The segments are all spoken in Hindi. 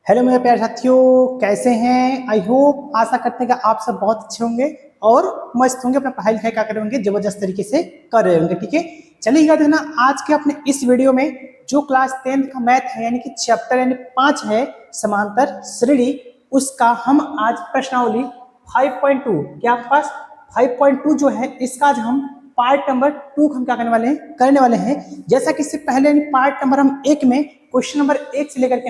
हेलो मेरे प्यारे साथियों, कैसे हैं? आई होप, आशा करते हैं कि आप सब बहुत अच्छे होंगे और मस्त होंगे, अपना पढ़ाई लिखाई क्या कर रहे होंगे, जबरदस्त तरीके से कर रहे होंगे। ठीक है, चलिएगा देखना आज के अपने इस वीडियो में जो क्लास 10 का मैथ है, यानी कि चैप्टर यानी 5 है समांतर श्रेणी, उसका हम आज प्रश्नावली 5.2 क्या आपके पास 5.2 जो है, इसका आज हम पार्ट नंबर 2 हम क्या करने वाले हैं। जैसा कि इससे पहले पार्ट नंबर हम 1 में क्वेश्चन नंबर 1 से लेकर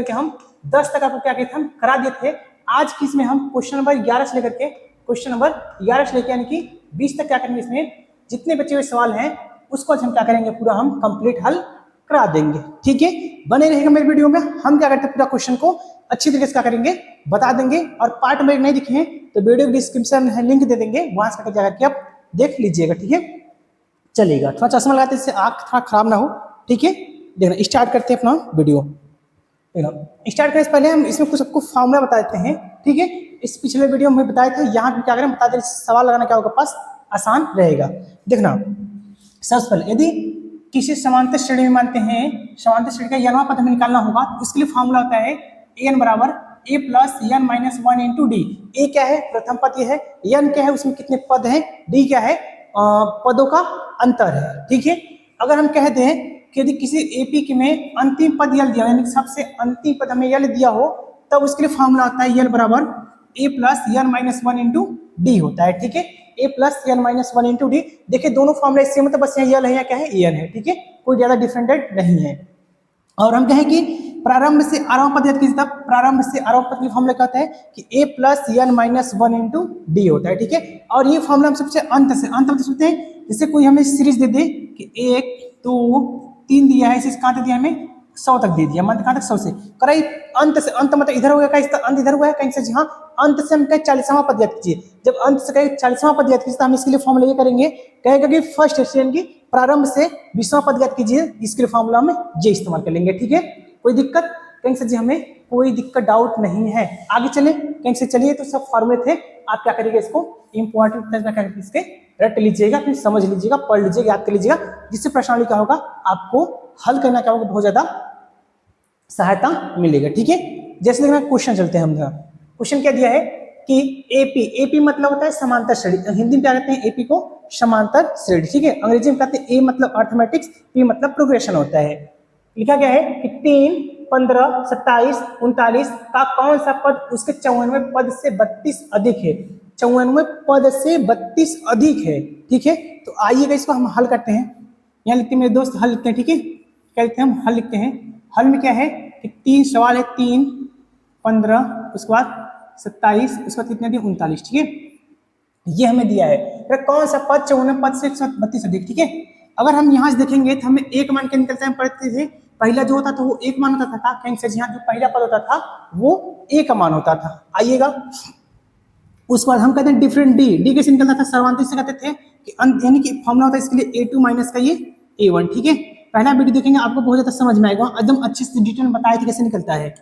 के हम 10 तक आपको क्या कहते हम करा दिए थे। आज की इसमें हम क्वेश्चन नंबर 11 से लेकर के यानी कि 20 तक क्या करेंगे, इसमें जितने बचे हुए सवाल हैं उसको आज हम क्या करेंगे, पूरा हम कंप्लीट हल करा देंगे। ठीक है, बने रहेगा मेरे वीडियो में। हम क्या करते हैं, पूरा क्वेश्चन को अच्छी तरीके से क्या करेंगे, बता देंगे। और पार्ट नंबर 1 नहीं दिखे हैं तो वीडियो डिस्क्रिप्शन में लिंक दे देंगे, वहां से क्या करके आप देख लीजिएगा। ठीक है, चलिएगा, थोड़ा चश्मा लगाते इससे आँख थोड़ा खराब ना हो। ठीक है, देखना स्टार्ट करते हैं अपना वीडियो। स्टार्ट करने से पहले हम इसमें कुछ आपको फॉर्मूला बता देते हैं। ठीक है, इस पिछले वीडियो में बताया था, यहाँ पे क्या करें बता दें, सवाल लगाना क्या होगा पास आसान रहेगा। देखना, सबसे पहले यदि किसी समांतर श्रेणी में मानते हैं, समांतर श्रेणी का यनवा पद हमें निकालना होगा, तो उसके लिए फॉर्मूला होता है एन बराबर a plus n minus 1 into d. A क्या है, प्रथम पद ये है, एन क्या है, उसमें कितने पद हैं, डी क्या है, पदों का अंतर है। ठीक है, अगर हम कह दें कि यदि किसी एपी के में अंतिम पद यल दिया, यानी सबसे अंतिम पद हमें यल दिया हो, तब उसके लिए फॉर्मूला होता है यल बराबर a plus n minus 1 into d होता है। ठीक है, a plus n minus 1 into d. देखिए दोनों फॉर्मूला इससे मतलब बस यहाँ यल है या क्या है, एन है। ठीक है, कोई ज्यादा डिफरेंटेड नहीं है। और हम कहें कि प्रारंभ से आरंभ पद याद कीजिए, तब प्रारंभ से आरंभ पद की फॉर्मूला कहता है कि a plus n minus 1 into d होता है। ठीक है, और ये फॉर्मूला हम सबसे अंत में सकते हैं। जैसे कोई हमें सीरीज दे दे कि 1 2 3 दिया है, इसे कहाँ तक दिया, हमें 100 तक दे दिया, मतलब कहाँ तक 100 से कराई, अंत से अंत मतलब इधर हो गया, इसका अंत इधर हुआ है कहीं से, जी हाँ, अंत से हम कहें 40वां पद याद कीजिए। जब अंत से कहें 40वां पद याद कीजिए तो हम इसके लिए फॉर्मूला ये करेंगे, कहेगा कि फर्स्ट स्टेशन की प्रारंभ से 20वां पद याद कीजिए, इसके लिए फॉर्मूला में ये इस्तेमाल कर लेंगे। ठीक है, कोई दिक्कत कहीं से, जी हमें कोई दिक्कत डाउट नहीं है। आगे चले कहीं से, चलिए तो सब फॉर्मूले थे, आप क्या करिएगा, इसको इंपॉर्टेंट इसके रट लीजिएगा, फिर समझ लीजिएगा, पढ़ लीजिएगा, याद कर लीजिएगा, जिससे प्रश्नावली क्या होगा, आपको हल करना क्या होगा, बहुत ज्यादा सहायता मिलेगा। ठीक है, जैसे देखना क्वेश्चन चलते हैं हम। क्वेश्चन क्या दिया है कि एपी मतलब होता है समांतर श्रेणी, हिंदी में क्या कहते हैं, एपी को समांतर श्रेणी। ठीक है, अंग्रेजी में कहते हैं ए मतलब अर्थमेटिक्स, पी मतलब प्रोग्रेशन होता है। लिखा गया है कि 3 15 27 39 का कौन सा पद उसके 54वें पद से 32 अधिक है, 54वें पद से 32 अधिक है। ठीक है, तो आइएगा इसको हम हल करते हैं। यहाँ लिखते हैं मेरे दोस्त, हल लिखते हैं। ठीक है, क्या लिखते हैं हम, हल लिखते हैं। हल में क्या है कि 3 सवाल है, 3 15 उसके बाद 27 उसके बाद कितने दिए 39। ठीक है, ये हमें दिया है, तो कौन सा पद 54वें पद से 132 अधिक। ठीक है, अगर हम यहाँ से देखेंगे तो हमें एक मान के निकलते हैं, पढ़ते थे पहला जो होता था वो एक मान होता था, कहीं से यहाँ जो पहला पद होता था वो एक मान होता था। आइएगा उसके बाद हम कहते हैं डिफरेंट डी कैसे निकलता था, सर्वांतिक से कहते थे कि यानी कि फॉर्मूला होता है इसके लिए a2 माइनस का ये a1। ठीक है, पहला वीडियो देखेंगे आपको बहुत ज्यादा समझ में आएगा, एकदम अच्छे से डिटेल में बताए थे कैसे निकलता है।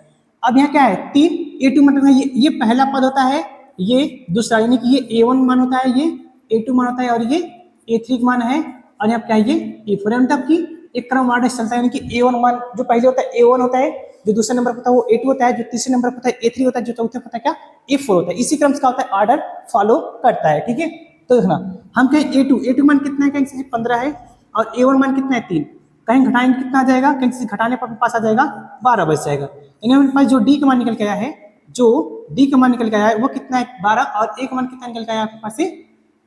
अब यहाँ क्या है, 3 a2 मतलब ये पहला पद होता है, ये दूसरा यानी कि ये a1 मान होता है, ये a2 मान होता है, और ये a3 मान है, और यहाँ क्या है ये a4 है। मतलब कि एक क्रम वार्ड चलता है, यानी कि a1 मान जो पहले होता है a1 होता है, जो दूसरे नंबर पर होता है वो a2 होता है, जो तीसरे नंबर पर होता है a3 होता है, जो चौथे पर होता है क्या a4 होता है। इसी क्रम से क्या होता है, ऑर्डर फॉलो करता है। ठीक है, तो देखना हम कहें a2 मान कितना है, कहीं से 15 है, और a1 मान कितना है 3, कहीं घटाएंगे कितना आ जाएगा, कहीं से घटाने पर पास आ जाएगा 12 बच जाएगा। यानी हमारे पास जो डी का मान निकल के आया है, वो कितना है 12, और एक मान कितना निकल के आया आपके पास से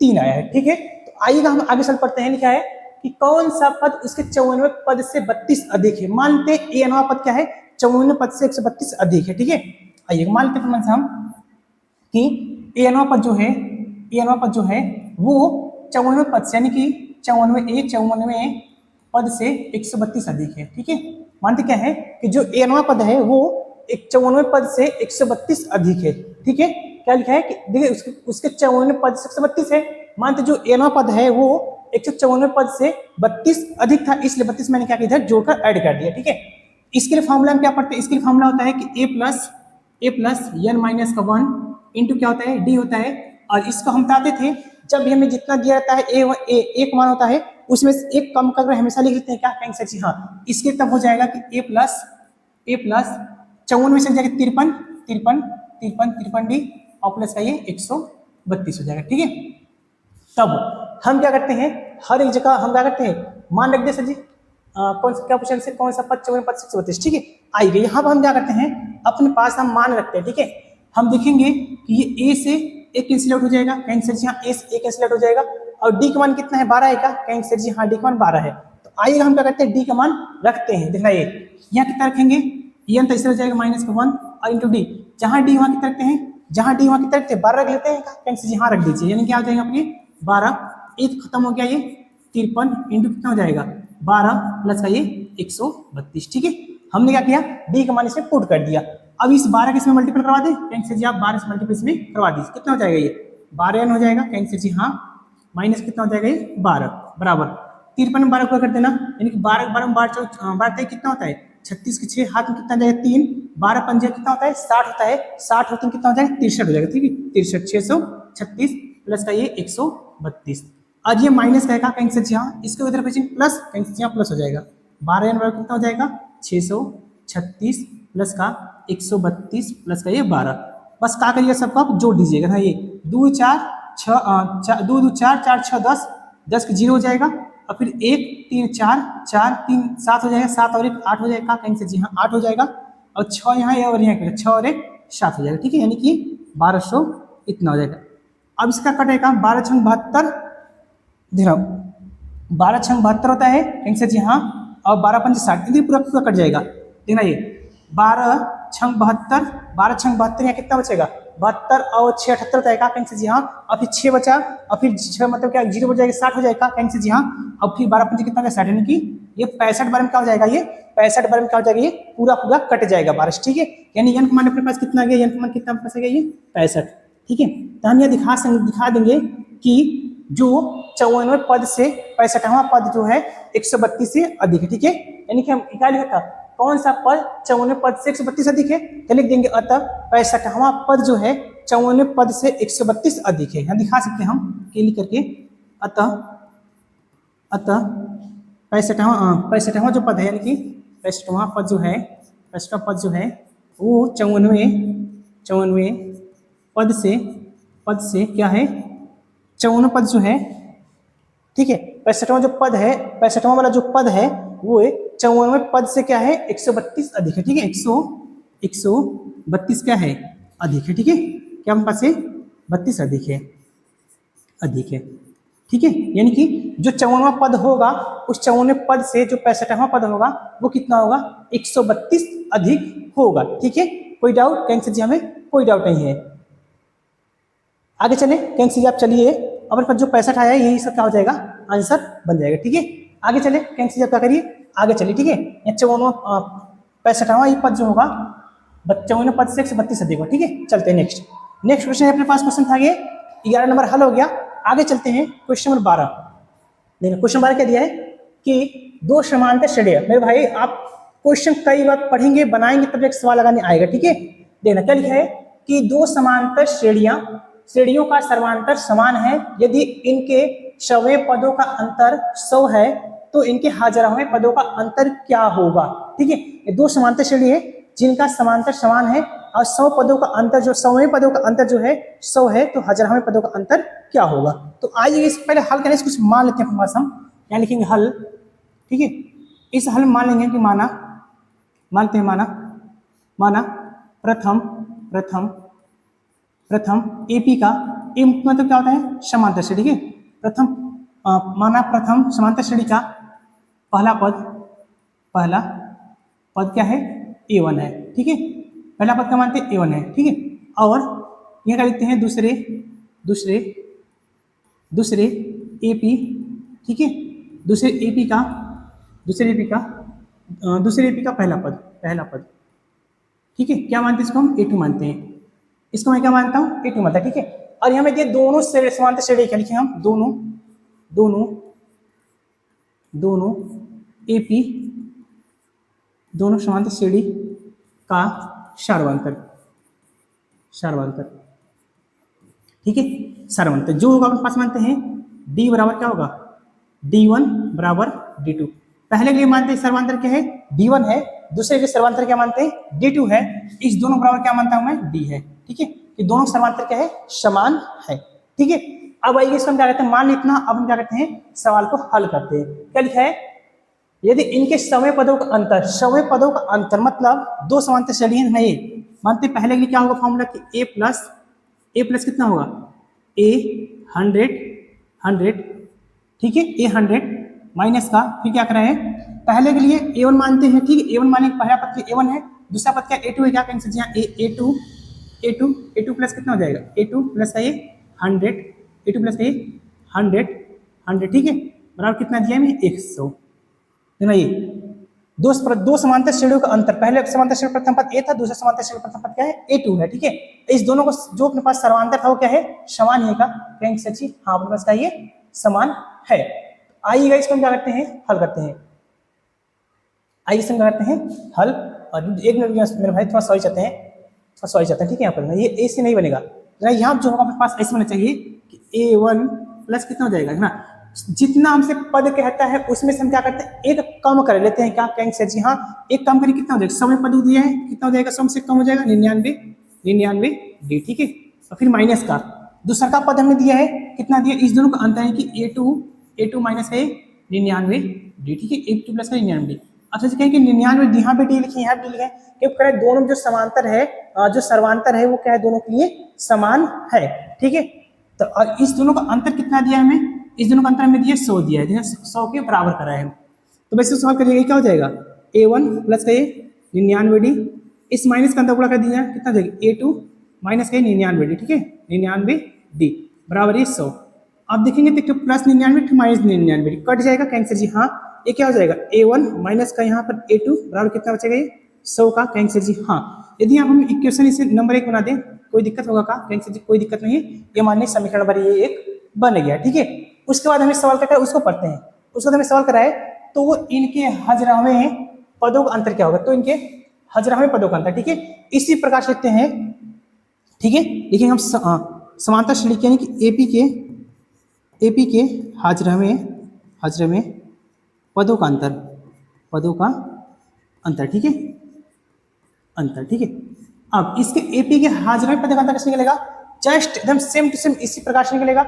3 आया है। ठीक है, तो आइएगा हम आगे चल पढ़ते हैं। लिखा है कि कौन सा पद उसके 54वें पद से 32 अधिक है। मानते एनवा पद क्या है, 54वें पद से 132 अधिक है। ठीक है, आइए मानते हैं हम कि एनवा पद जो है वो 54वें पद से, यानी कि 54वें पद से 132 अधिक है। ठीक है, मानते क्या है कि जो एनवा पद है वो 54वें पद से 132 अधिक है। ठीक है, क्या लिखा है कि देखिए उसके 54वें पद से 132 है, मानते जो एनवा पद है वो 154वें पद से 32 अधिक था, इसलिए 32 मैंने क्या किया इधर जोड़कर ऐड कर दिया। ठीक है, इसके लिए फॉर्मूला हम क्या पढ़ते हैं, इसके लिए फॉर्मूला होता है कि ए प्लस एन माइनस का 1 इंटू क्या होता है डी होता है। और इसको हम बताते थे जब भी हमें जितना दिया रहता है एक मान होता है उसमें से एक कम कर हमेशा लिख लेते हैं क्या, कहीं से, हाँ, इसके तब हो जाएगा कि ए ए प्लस 54 में से जाएगा 53, 53, 53, 53 डी और प्लस का ये 132 हो जाएगा। ठीक है, तब हम क्या करते हैं, हर एक जगह हम क्या करते हैं, मान रख दे सर जी, कौन सा क्या क्वेश्चन से कौन सा पद 54, पद 132, ठीक है आइए यहाँ पर हम क्या करते हैं, अपने पास हम मान रखते हैं। ठीक है, हम देखेंगे कि ये ए से एक कैंसिल आउट हो जाएगा, कहीं सर जी हाँ ए से एक कैंसिल आउट हो जाएगा, और डी का मान कितना है 12 है का, कहीं सर जी हाँ डी का मान 12 है। तो आइए हम क्या करते हैं, डी का मान रखते हैं। देखना ये यहाँ कितना रखेंगे, ये अंत ऐसे हो जाएगा -1 और इंटू डी, जहाँ डी वहाँ कितना रखते हैं, जहाँ डी वहाँ कितना रखते हैं 12 रख लेते हैं, कहीं सर जी हाँ रख दीजिए, यानी क्या हो जाएगा अपने 12, एक खत्म हो गया ये 53 इंटू कितना हो जाएगा 12 प्लस का ये 132। ठीक है, हमने क्या किया, डी का मान इसमें पुट कर दिया। अब इस 12 के इसमें मल्टीपल करवा दें, कहीं से जी आप 12 से मल्टीपल इसमें करवा दीजिए, कितना हो जाएगा ये 12 हो जाएगा, कहीं से जी हाँ माइनस कितना हो जाएगा ये 12 बराबर 53 में 12 को कर देना, यानी कि 12 12 12 कितना होता है 36 के 6 हाथ में कितना जाएगा 3, 12 पंजे कितना होता है 60 होता है, 60 और 3 कितना हो जाएगा 63 हो जाएगा। ठीक है, 63 636 प्लस का ये 132, आज ये माइनस रहेगा कहीं से यहाँ, इसके उधर पे प्लस कहीं से यहाँ प्लस हो जाएगा, 12 कितना हो जाएगा 636 प्लस का 132 प्लस का ये 12, बस क्या करिएगा सबको आप जोड़ दीजिएगा ना, ये 2 4 6 2 2 4 4 6 10 10 के 0 हो जाएगा, और फिर 1 3 4 4 3 7 हो जाएगा, 7 और 1 8 हो जाएगा, कहीं से जी हाँ 8 हो जाएगा, और 6 यहाँ है और यहाँ 6 और 1 7 हो जाएगा। ठीक है, यानी कि 1200 इतना हो जाएगा। अब इसका कटेगा 12 छंग 72, देखो 12 छंग 72 होता है कहीं से जी हाँ, और 12 पंच 60, इधर पूरा पूरा कट जाएगा। देखना ये 12 छंग 72, 12 छंग 72 यहाँ कितना बचेगा 72 और 6 78 होता है कहीं से जी हाँ, और फिर 6 बचा, और फिर 6 मतलब क्या 0 हो जाएगा 60 हो जाएगा कहीं से जी हाँ, और फिर 12 पंच कितना 60, यानी कि ये 65 बार में क्या हो जाएगा, ये 65 बार में क्या हो जाएगा, ये पूरा पूरा कट जाएगा 12। ठीक है, यानी एन का मान अपने पास कितना आ गया, एन का मान कितना पास आ गया ये 65। ठीक है, तो हम यह दिखा देंगे कि जो 54वें पद से 65वां पद जो है 132 से अधिक है। ठीक है, यानी कि हम क्या लिखा था, कौन सा पद 54वें पद से 132 अधिक है, तो लिख देंगे अतः 65वां पद जो है 54वें पद से 132 अधिक है। यहाँ दिखा सकते हैं हम के लिख करके, अतः 65वां जो पद है, यानी कि 65वां पद जो है, 65वां पद जो है वो 54वें पद से क्या है, 54वां पद जो है, ठीक है 65वां जो पद है, 65वां वाला जो पद है वो 54वें पद से क्या है 132 अधिक है। ठीक है, 132 क्या है अधिक है। ठीक है, क्या हमारे पास है 32 अधिक है। ठीक है, यानी कि जो 54वां पद होगा उस 54वें पद से जो 65वां पद होगा वो कितना होगा 132 अधिक होगा। ठीक है, कोई डाउट, कैंसिल जी हमें कोई डाउट नहीं है। आगे चले, कैंसिल आप चलिए, अब जो 65 आया है यही सब क्या हो जाएगा आंसर बन जाएगा। ठीक है, आगे चले, कैंसिल आप क्या करिए आगे चलिए। ठीक है, 65वां ये पद जो होगा 54वें पद से 132 अधिक होगा। ठीक है, चलते हैं नेक्स्ट क्वेश्चन है अपने पास, क्वेश्चन था ये 11 नंबर हल हो गया। आगे चलते हैं क्वेश्चन नंबर 12। देखिए क्वेश्चन 12 क्या दिया है कि दो समांतर श्रेणियां, मेरे भाई आप क्वेश्चन कई बार पढ़ेंगे बनाएंगे तब एक सवाल लगाने आएगा। ठीक है, देखना क्या लिखा है कि दो समांतर श्रेणियों का सर्वांतर समान है यदि इनके 100वें पदों का अंतर 100 है तो इनके 1000वें पदों का अंतर क्या होगा। ठीक है, ये दो समांतर श्रेणी है जिनका समांतर समान है और 100 पदों का अंतर, जो 100वें पदों का अंतर जो है 100 है तो 1000वें पदों का अंतर क्या होगा। तो आइए इससे पहले हल करने से कुछ मान लेते हैं अपने पास, हम यहाँ लिखेंगे हल। ठीक है, इस हल में मान लेंगे कि मानते हैं माना प्रथम एपी का, ए मतलब क्या होता है समांतर श्रेणी। ठीक है, माना प्रथम समांतर श्रेणी का पहला पद क्या है A1 है। ठीक है, पहला पद क्या मानते हैं A1 है। ठीक है, और यहाँ क्या लिखते हैं दूसरे एपी। ठीक है, दूसरे एपी का पहला पद। ठीक है, क्या मानते हैं इसको हम A2 मानते हैं, इसको मैं क्या मानता हूँ A2 मानता है। ठीक है, और यहाँ में ये दोनों समांतर श्रेणी क्या लिखे हम दोनों एपी दोनों समांतर श्रेणी का सार्वंतर। ठीक है, सार्वंतर जो होगा अपने पास मानते हैं D बराबर क्या होगा D1 बराबर D2। पहले के लिए मानते हैं सर्वांतर क्या है D1 है, दूसरे के सर्वांतर क्या मानते हैं, D2 है, इस दोनों बराबर क्या मानता हूं मैं, D है। ठीक है, ये दोनों सर्वांतर क्या है, समान है। ठीक है, अब आइए इसको हम क्या कहते हैं, मान लो इतना। अब हम क्या करते हैं, सवाल को हल करते हैं। क्या लिखा है, यदि इनके समय पदों का अंतर, समय पदों का अंतर मतलब दो समांतर श्रेणियां हैं, मानते पहले के लिए क्या होगा फॉर्मूला कि ए प्लस कितना होगा, ए 100, ठीक है, ए 100 माइनस का, फिर क्या कर रहे हैं, पहले के लिए ए वन मानते हैं। ठीक है, ए वन माने पहला पद ए वन है, दूसरा पद क्या ए टू है, क्या कहेंगे जी हाँ, ए टू प्लस कितना हो जाएगा, ए टू प्लस का ये 100, ए टू प्लस का ये 100, ठीक है, बराबर कितना दिया है, 100। है ना, ये दो समांतर श्रेणियों का अंतर, पहले समांतर श्रेणी प्रथम पद ए था, दूसरा समांतर श्रेणी प्रथम पद क्या है, ए2 है। ठीक है, इस दोनों को जो अपने पास सर्वांतर था वो क्या है, समान है का, कहेंगे सच्ची हाँ अपने पास क्या ये समान है। आइएगा इसको हम क्या करते हैं, हल करते हैं। आइए इसको क्या करते हैं, हल। और एक मिनट मेरे भाई थोड़ा सॉरी चाहते हैं, ठीक है, यहाँ पर ये ए से नहीं बनेगा, यहाँ जो होगा अपने पास ऐसे होना चाहिए कि a1 प्लस कितना हो जाएगा, है ना, जितना हमसे पद कहता है उसमें से हम क्या करते हैं, एक कम कर लेते हैं। क्या कहेंगे सर जी हाँ, एक कम करिए, कितना हो जाएगा, समय पद दिया है, कितना हो जाएगा, सम से कम हो जाएगा 99 डी। ठीक है, और फिर माइनस का दूसरा का पद हमें दिया है, कितना दिया, इस दोनों का अंतर है कि a2 माइनस है 99 डी। ठीक है, a2 प्लस का 99 डी। अच्छा कहें कि 99 यहाँ पे डी लिखे, यहाँ पे लिखे, क्योंकि कह रहे दोनों जो समांतर है, जो सर्वांतर है वो क्या है, दोनों के लिए समान है। ठीक है, तो और इस दोनों का अंतर कितना दिया हमें, इस दोनों का अंतर हमें दिया 100 दिया है, 100 के बराबर करा है। तो वैसे सॉल्व करिएगा, क्या हो जाएगा, a1 प्लस का 99 डी, इस माइनस का अंतर गुणा कर दीजिए, कितना हो जाएगा, a2 माइनस का 99 डी। ठीक है, 99 डी बराबर ये 100। अब देखेंगे तो प्लस 99 माइनस 99 कट जाएगा, कैंसर जी हाँ, ये क्या हो जाएगा, a1 माइनस का यहाँ पर a2 बराबर कितना बचेगा, ये 100 का, कैंसर जी हाँ। यदि आप हम इक्वेशन इसे नंबर 1 बना दें, कोई दिक्कत होगा का, कैंसर जी कोई दिक्कत नहीं है, ये मानने समीकरण नंबर ये 1 बन गया। ठीक है, उसके बाद हमें सवाल करता है, उसको पढ़ते हैं। उसके बाद हमें सवाल कराए तो वो इनके हजरावें पदों का अंतर क्या होगा, तो इनके हजरावें पदों का अंतर। ठीक है, इसी प्रकार से लिखते हैं। ठीक है, देखिए हम समांतर श्रेणी यानी कि एपी के हजरावें पदों का अंतर। ठीक है, अंतर। ठीक है, अब इसके एपी के हजरावें पदों का अंतर कैसे निकलेगा, जस्ट एकदम सेम टू सेम इसी प्रकार से निकलेगा।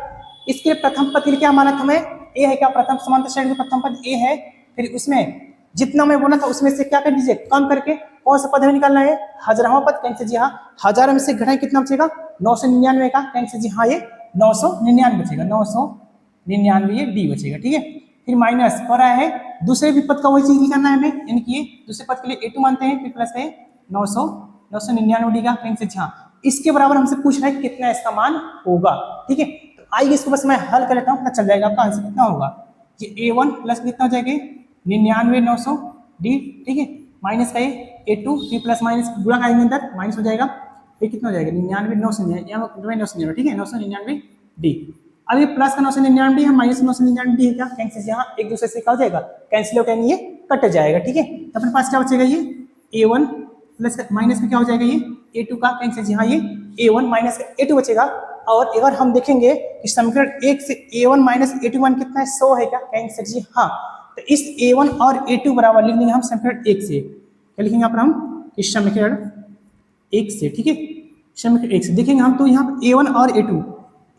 इसके प्रथम पद के लिए क्या माना था हमें, ए है क्या, प्रथम समांतर श्रेणी का प्रथम पद ए है, फिर उसमें जितना मैं बोला था उसमें से क्या कर दीजिए, कम करके कौन सा पद हमें निकालना है, हजारवां पद, कहेंगे जी हाँ, 1000 में से घटाएं कितना बचेगा, 999 का, कहेंगे जी हाँ, ये 999 बचेगा, 999 ये डी बचेगा। ठीक है, फिर माइनस हो रहा है दूसरे भी पद का वही चीज निकालना है हमें, यानी कि दूसरे पद के लिए a2 मानते हैं, फिर प्लस है 999 डी का, कहेंगे जी हाँ, इसके बराबर हमसे पूछ रहा है कितना इसका मान होगा। ठीक है, आइए इसको बस मैं हल कर लेता हूँ, पता चल जाएगा आपका आंसर कितना होगा, कि a1 प्लस कितना हो जाएगा, 99 डी। ठीक है, माइनस का ये a2 फिर प्लस माइनस गुणा का अंदर माइनस हो जाएगा, फिर कितना हो जाएगा 99 ठीक है, 999 डी। अब ये प्लस का 999 डी है, माइनस 999 डी है, क्या कैंसिल, यहाँ एक दूसरे से क्या हो जाएगा, कैंसिल होकर ये कट जाएगा। ठीक है, तो अपने पास क्या बचेगा, ये a1 प्लस माइनस में क्या हो जाएगा, ये a2 का, कैंसिल यहाँ ये a1 माइनस का a2 बचेगा। और अगर हम देखेंगे कि समीकरण 1 से a1 माइनस a2 मान कितना है, 100 है, क्या कहेंगे सर जी हाँ। तो इस a1 और a2 बराबर लिख देंगे हम समीकरण 1 से, क्या लिखेंगे यहाँ पर हम, इस समीकरण 1 से। ठीक है, समीकरण 1 से देखेंगे हम, तो यहाँ पर a1 और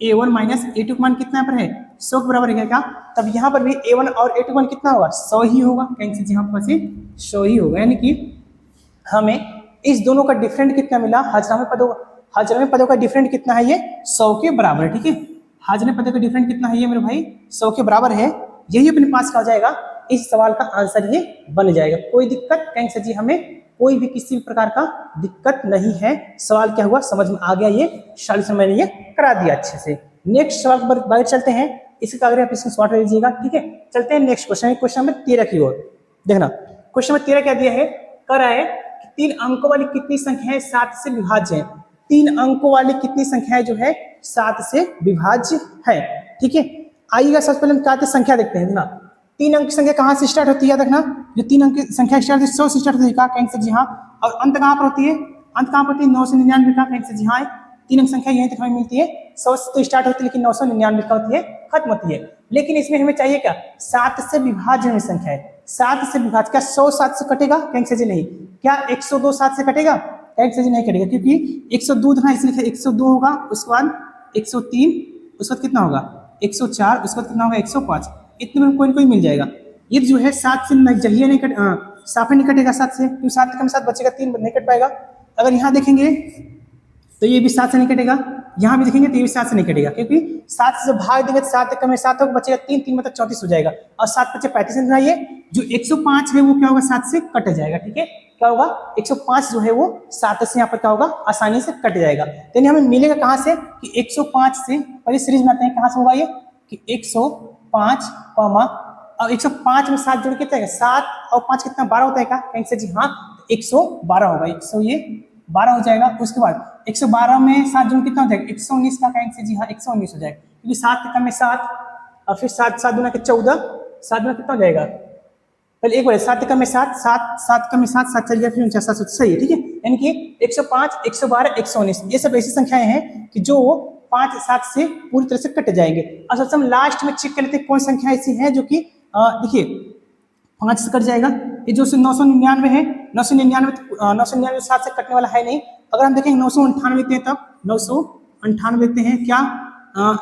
a1 माइनस a2 मान कितना पर है, 100 के बराबर है क्या, तब यहाँ पर भी a1 और a2 मान कितना होगा, 100 ही होगा, कहेंगे सर जी यहाँ पर 100 ही होगा। यानी कि हमें इस दोनों का डिफरेंट कितना मिला, हजरावें पदों का डिफरेंट कितना है, ये 100 के बराबर है। ठीक है, हजरावें पदों का डिफरेंट कितना है ये मेरे भाई, 100 के बराबर है। यही अपने पास क्या हो जाएगा, इस सवाल का आंसर ये बन जाएगा। कोई दिक्कत, कहेंगे सर जी हमें कोई भी किसी भी प्रकार का दिक्कत नहीं है। सवाल क्या हुआ समझ में आ गया, ये सॉल्यूशन मैंने ये करा दिया अच्छे से। नेक्स्ट सवाल पर बाहर चलते हैं, इसका अगर आप इसको शॉर्ट लीजिएगा। ठीक है, चलते हैं नेक्स्ट क्वेश्चन, क्वेश्चन नंबर 13 की ओर। देखना क्वेश्चन नंबर 13 क्या दिया है, कह रहा है कि 3 अंकों वाली कितनी संख्याएं 7 से विभाज्य है। 3 अंकों वाली कितनी संख्याएं जो है 7 से विभाज्य है। ठीक है, आइएगा सबसे पहले हम क्या संख्या देखते हैं ना, 3 अंक की संख्या कहाँ से स्टार्ट होती है, देखना जो 3 अंक की संख्या स्टार्ट 100 से स्टार्ट होती है, कहेंगे सर जी हाँ। और अंत कहाँ पर होती है, अंत कहाँ पर होती है 999 का, कहेंगे सर जी हाँ। 3 अंक संख्या यहीं तक हमें मिलती है, 100 से तो स्टार्ट होती है लेकिन 999 का होती है, खत्म होती है। लेकिन इसमें हमें चाहिए क्या, 7 से विभाज्य में संख्या है। 7 से विभाज्य, क्या 100 7 से कटेगा? क्या आंसर जी नहीं। क्या 102 7 से कटेगा? क्या आंसर जी नहीं कटेगा, क्योंकि 102 था इसलिए 102 होगा, उसके बाद 103, उसके बाद कितना होगा 104, उसके बाद कितना होगा 105, इतने में कोई ना कोई मिल जाएगा। ये जो है 7 से जहिए नहीं कट साफे नहीं कटेगा 7 से, क्योंकि 7 कम 7 बचेगा, 3 नहीं कट पाएगा। अगर यहाँ देखेंगे तो ये भी 7 से नहीं कटेगा, यहाँ भी देखेंगे तो ये भी 7 से नहीं कटेगा, क्योंकि 7 से भाग देंगे तो 7 कम 7 होगा, बचेगा 3, 3 मतलब 34 हो जाएगा, और 7 बचे 35 में ये जो 105 है वो क्या होगा 7 से कट जाएगा। ठीक है, क्या होगा 105 जो है वो 7 से यहाँ पर क्या होगा आसानी से कट जाएगा। तो हमें मिलेगा कहाँ से कि 105 से, पहले सीरीज बनाते हैं, कहाँ से होगा ये कि 105 कॉमा और 105 में 7 जोड़ कितना है 7 और 5 कितना 12 होता है क्या? आंसर जी हाँ 112 होगा, 100 ये 12 हो जाएगा। उसके बाद 112 में 7 जोड़ कितना हो जाएगा 119 का आंसर जी हाँ 119 हो जाएगा, क्योंकि 7 के कम में 7 और फिर 7 7 दूना के 14, 7 दूना कितना हो जाएगा, पहले एक बार 7 के कम में 7 7 7 कम में 7 7 चल गया, फिर 49 सही है। ठीक है, यानी कि 105 112 119 ये सब ऐसी संख्याएं हैं कि जो 5 7 से पूरी तरह से कट जाएंगे। और सबसे हम लास्ट में चेक कर लेते हैं कौन संख्या ऐसी है जो कि देखिए 5 से कट जाएगा। ये जो 999 है, 999 7 से कटने वाला है नहीं। अगर हम देखेंगे 998 लिखते हैं, तब 998 लिखते हैं, क्या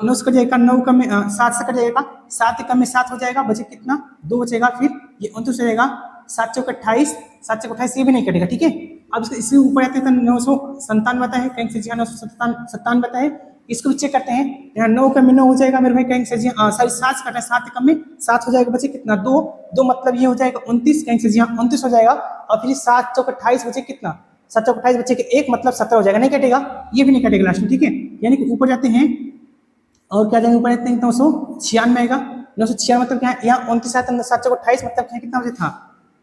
9 से कट जाएगा, 9 कम में 7 से कट जाएगा, 7 के कम में 7 हो जाएगा, बचे कितना 2 बचेगा, फिर ये 29 हो जाएगा, 7 चौक 28, 7 चौक 28 ये भी नहीं कटेगा। ठीक है, अब इसके ऊपर आते हैं 997 आता है, कहीं से जी 997 आता है, इसको भी चेक करते हैं। यहाँ 9 कम में 9 हो जाएगा मेरे भाई, कहीं से जी सॉरी 7 से कटा 7 कम में 7 हो जाएगा, बचे कितना 2 मतलब ये हो जाएगा 29, कहीं से जी 29 हो जाएगा, और फिर 7 चौक 28 बचे कितना 7 चौक 28 बचे 1 मतलब 17 हो जाएगा, नहीं कटेगा, ये भी नहीं कटेगा लास्ट में। ठीक है, यानी कि ऊपर जाते हैं और क्या जाएंगे ऊपर जाते हैं 996 आएगा, 996 मतलब क्या है यहाँ 29 आता है, 7 चौक 28 मतलब क्या कितना बचे था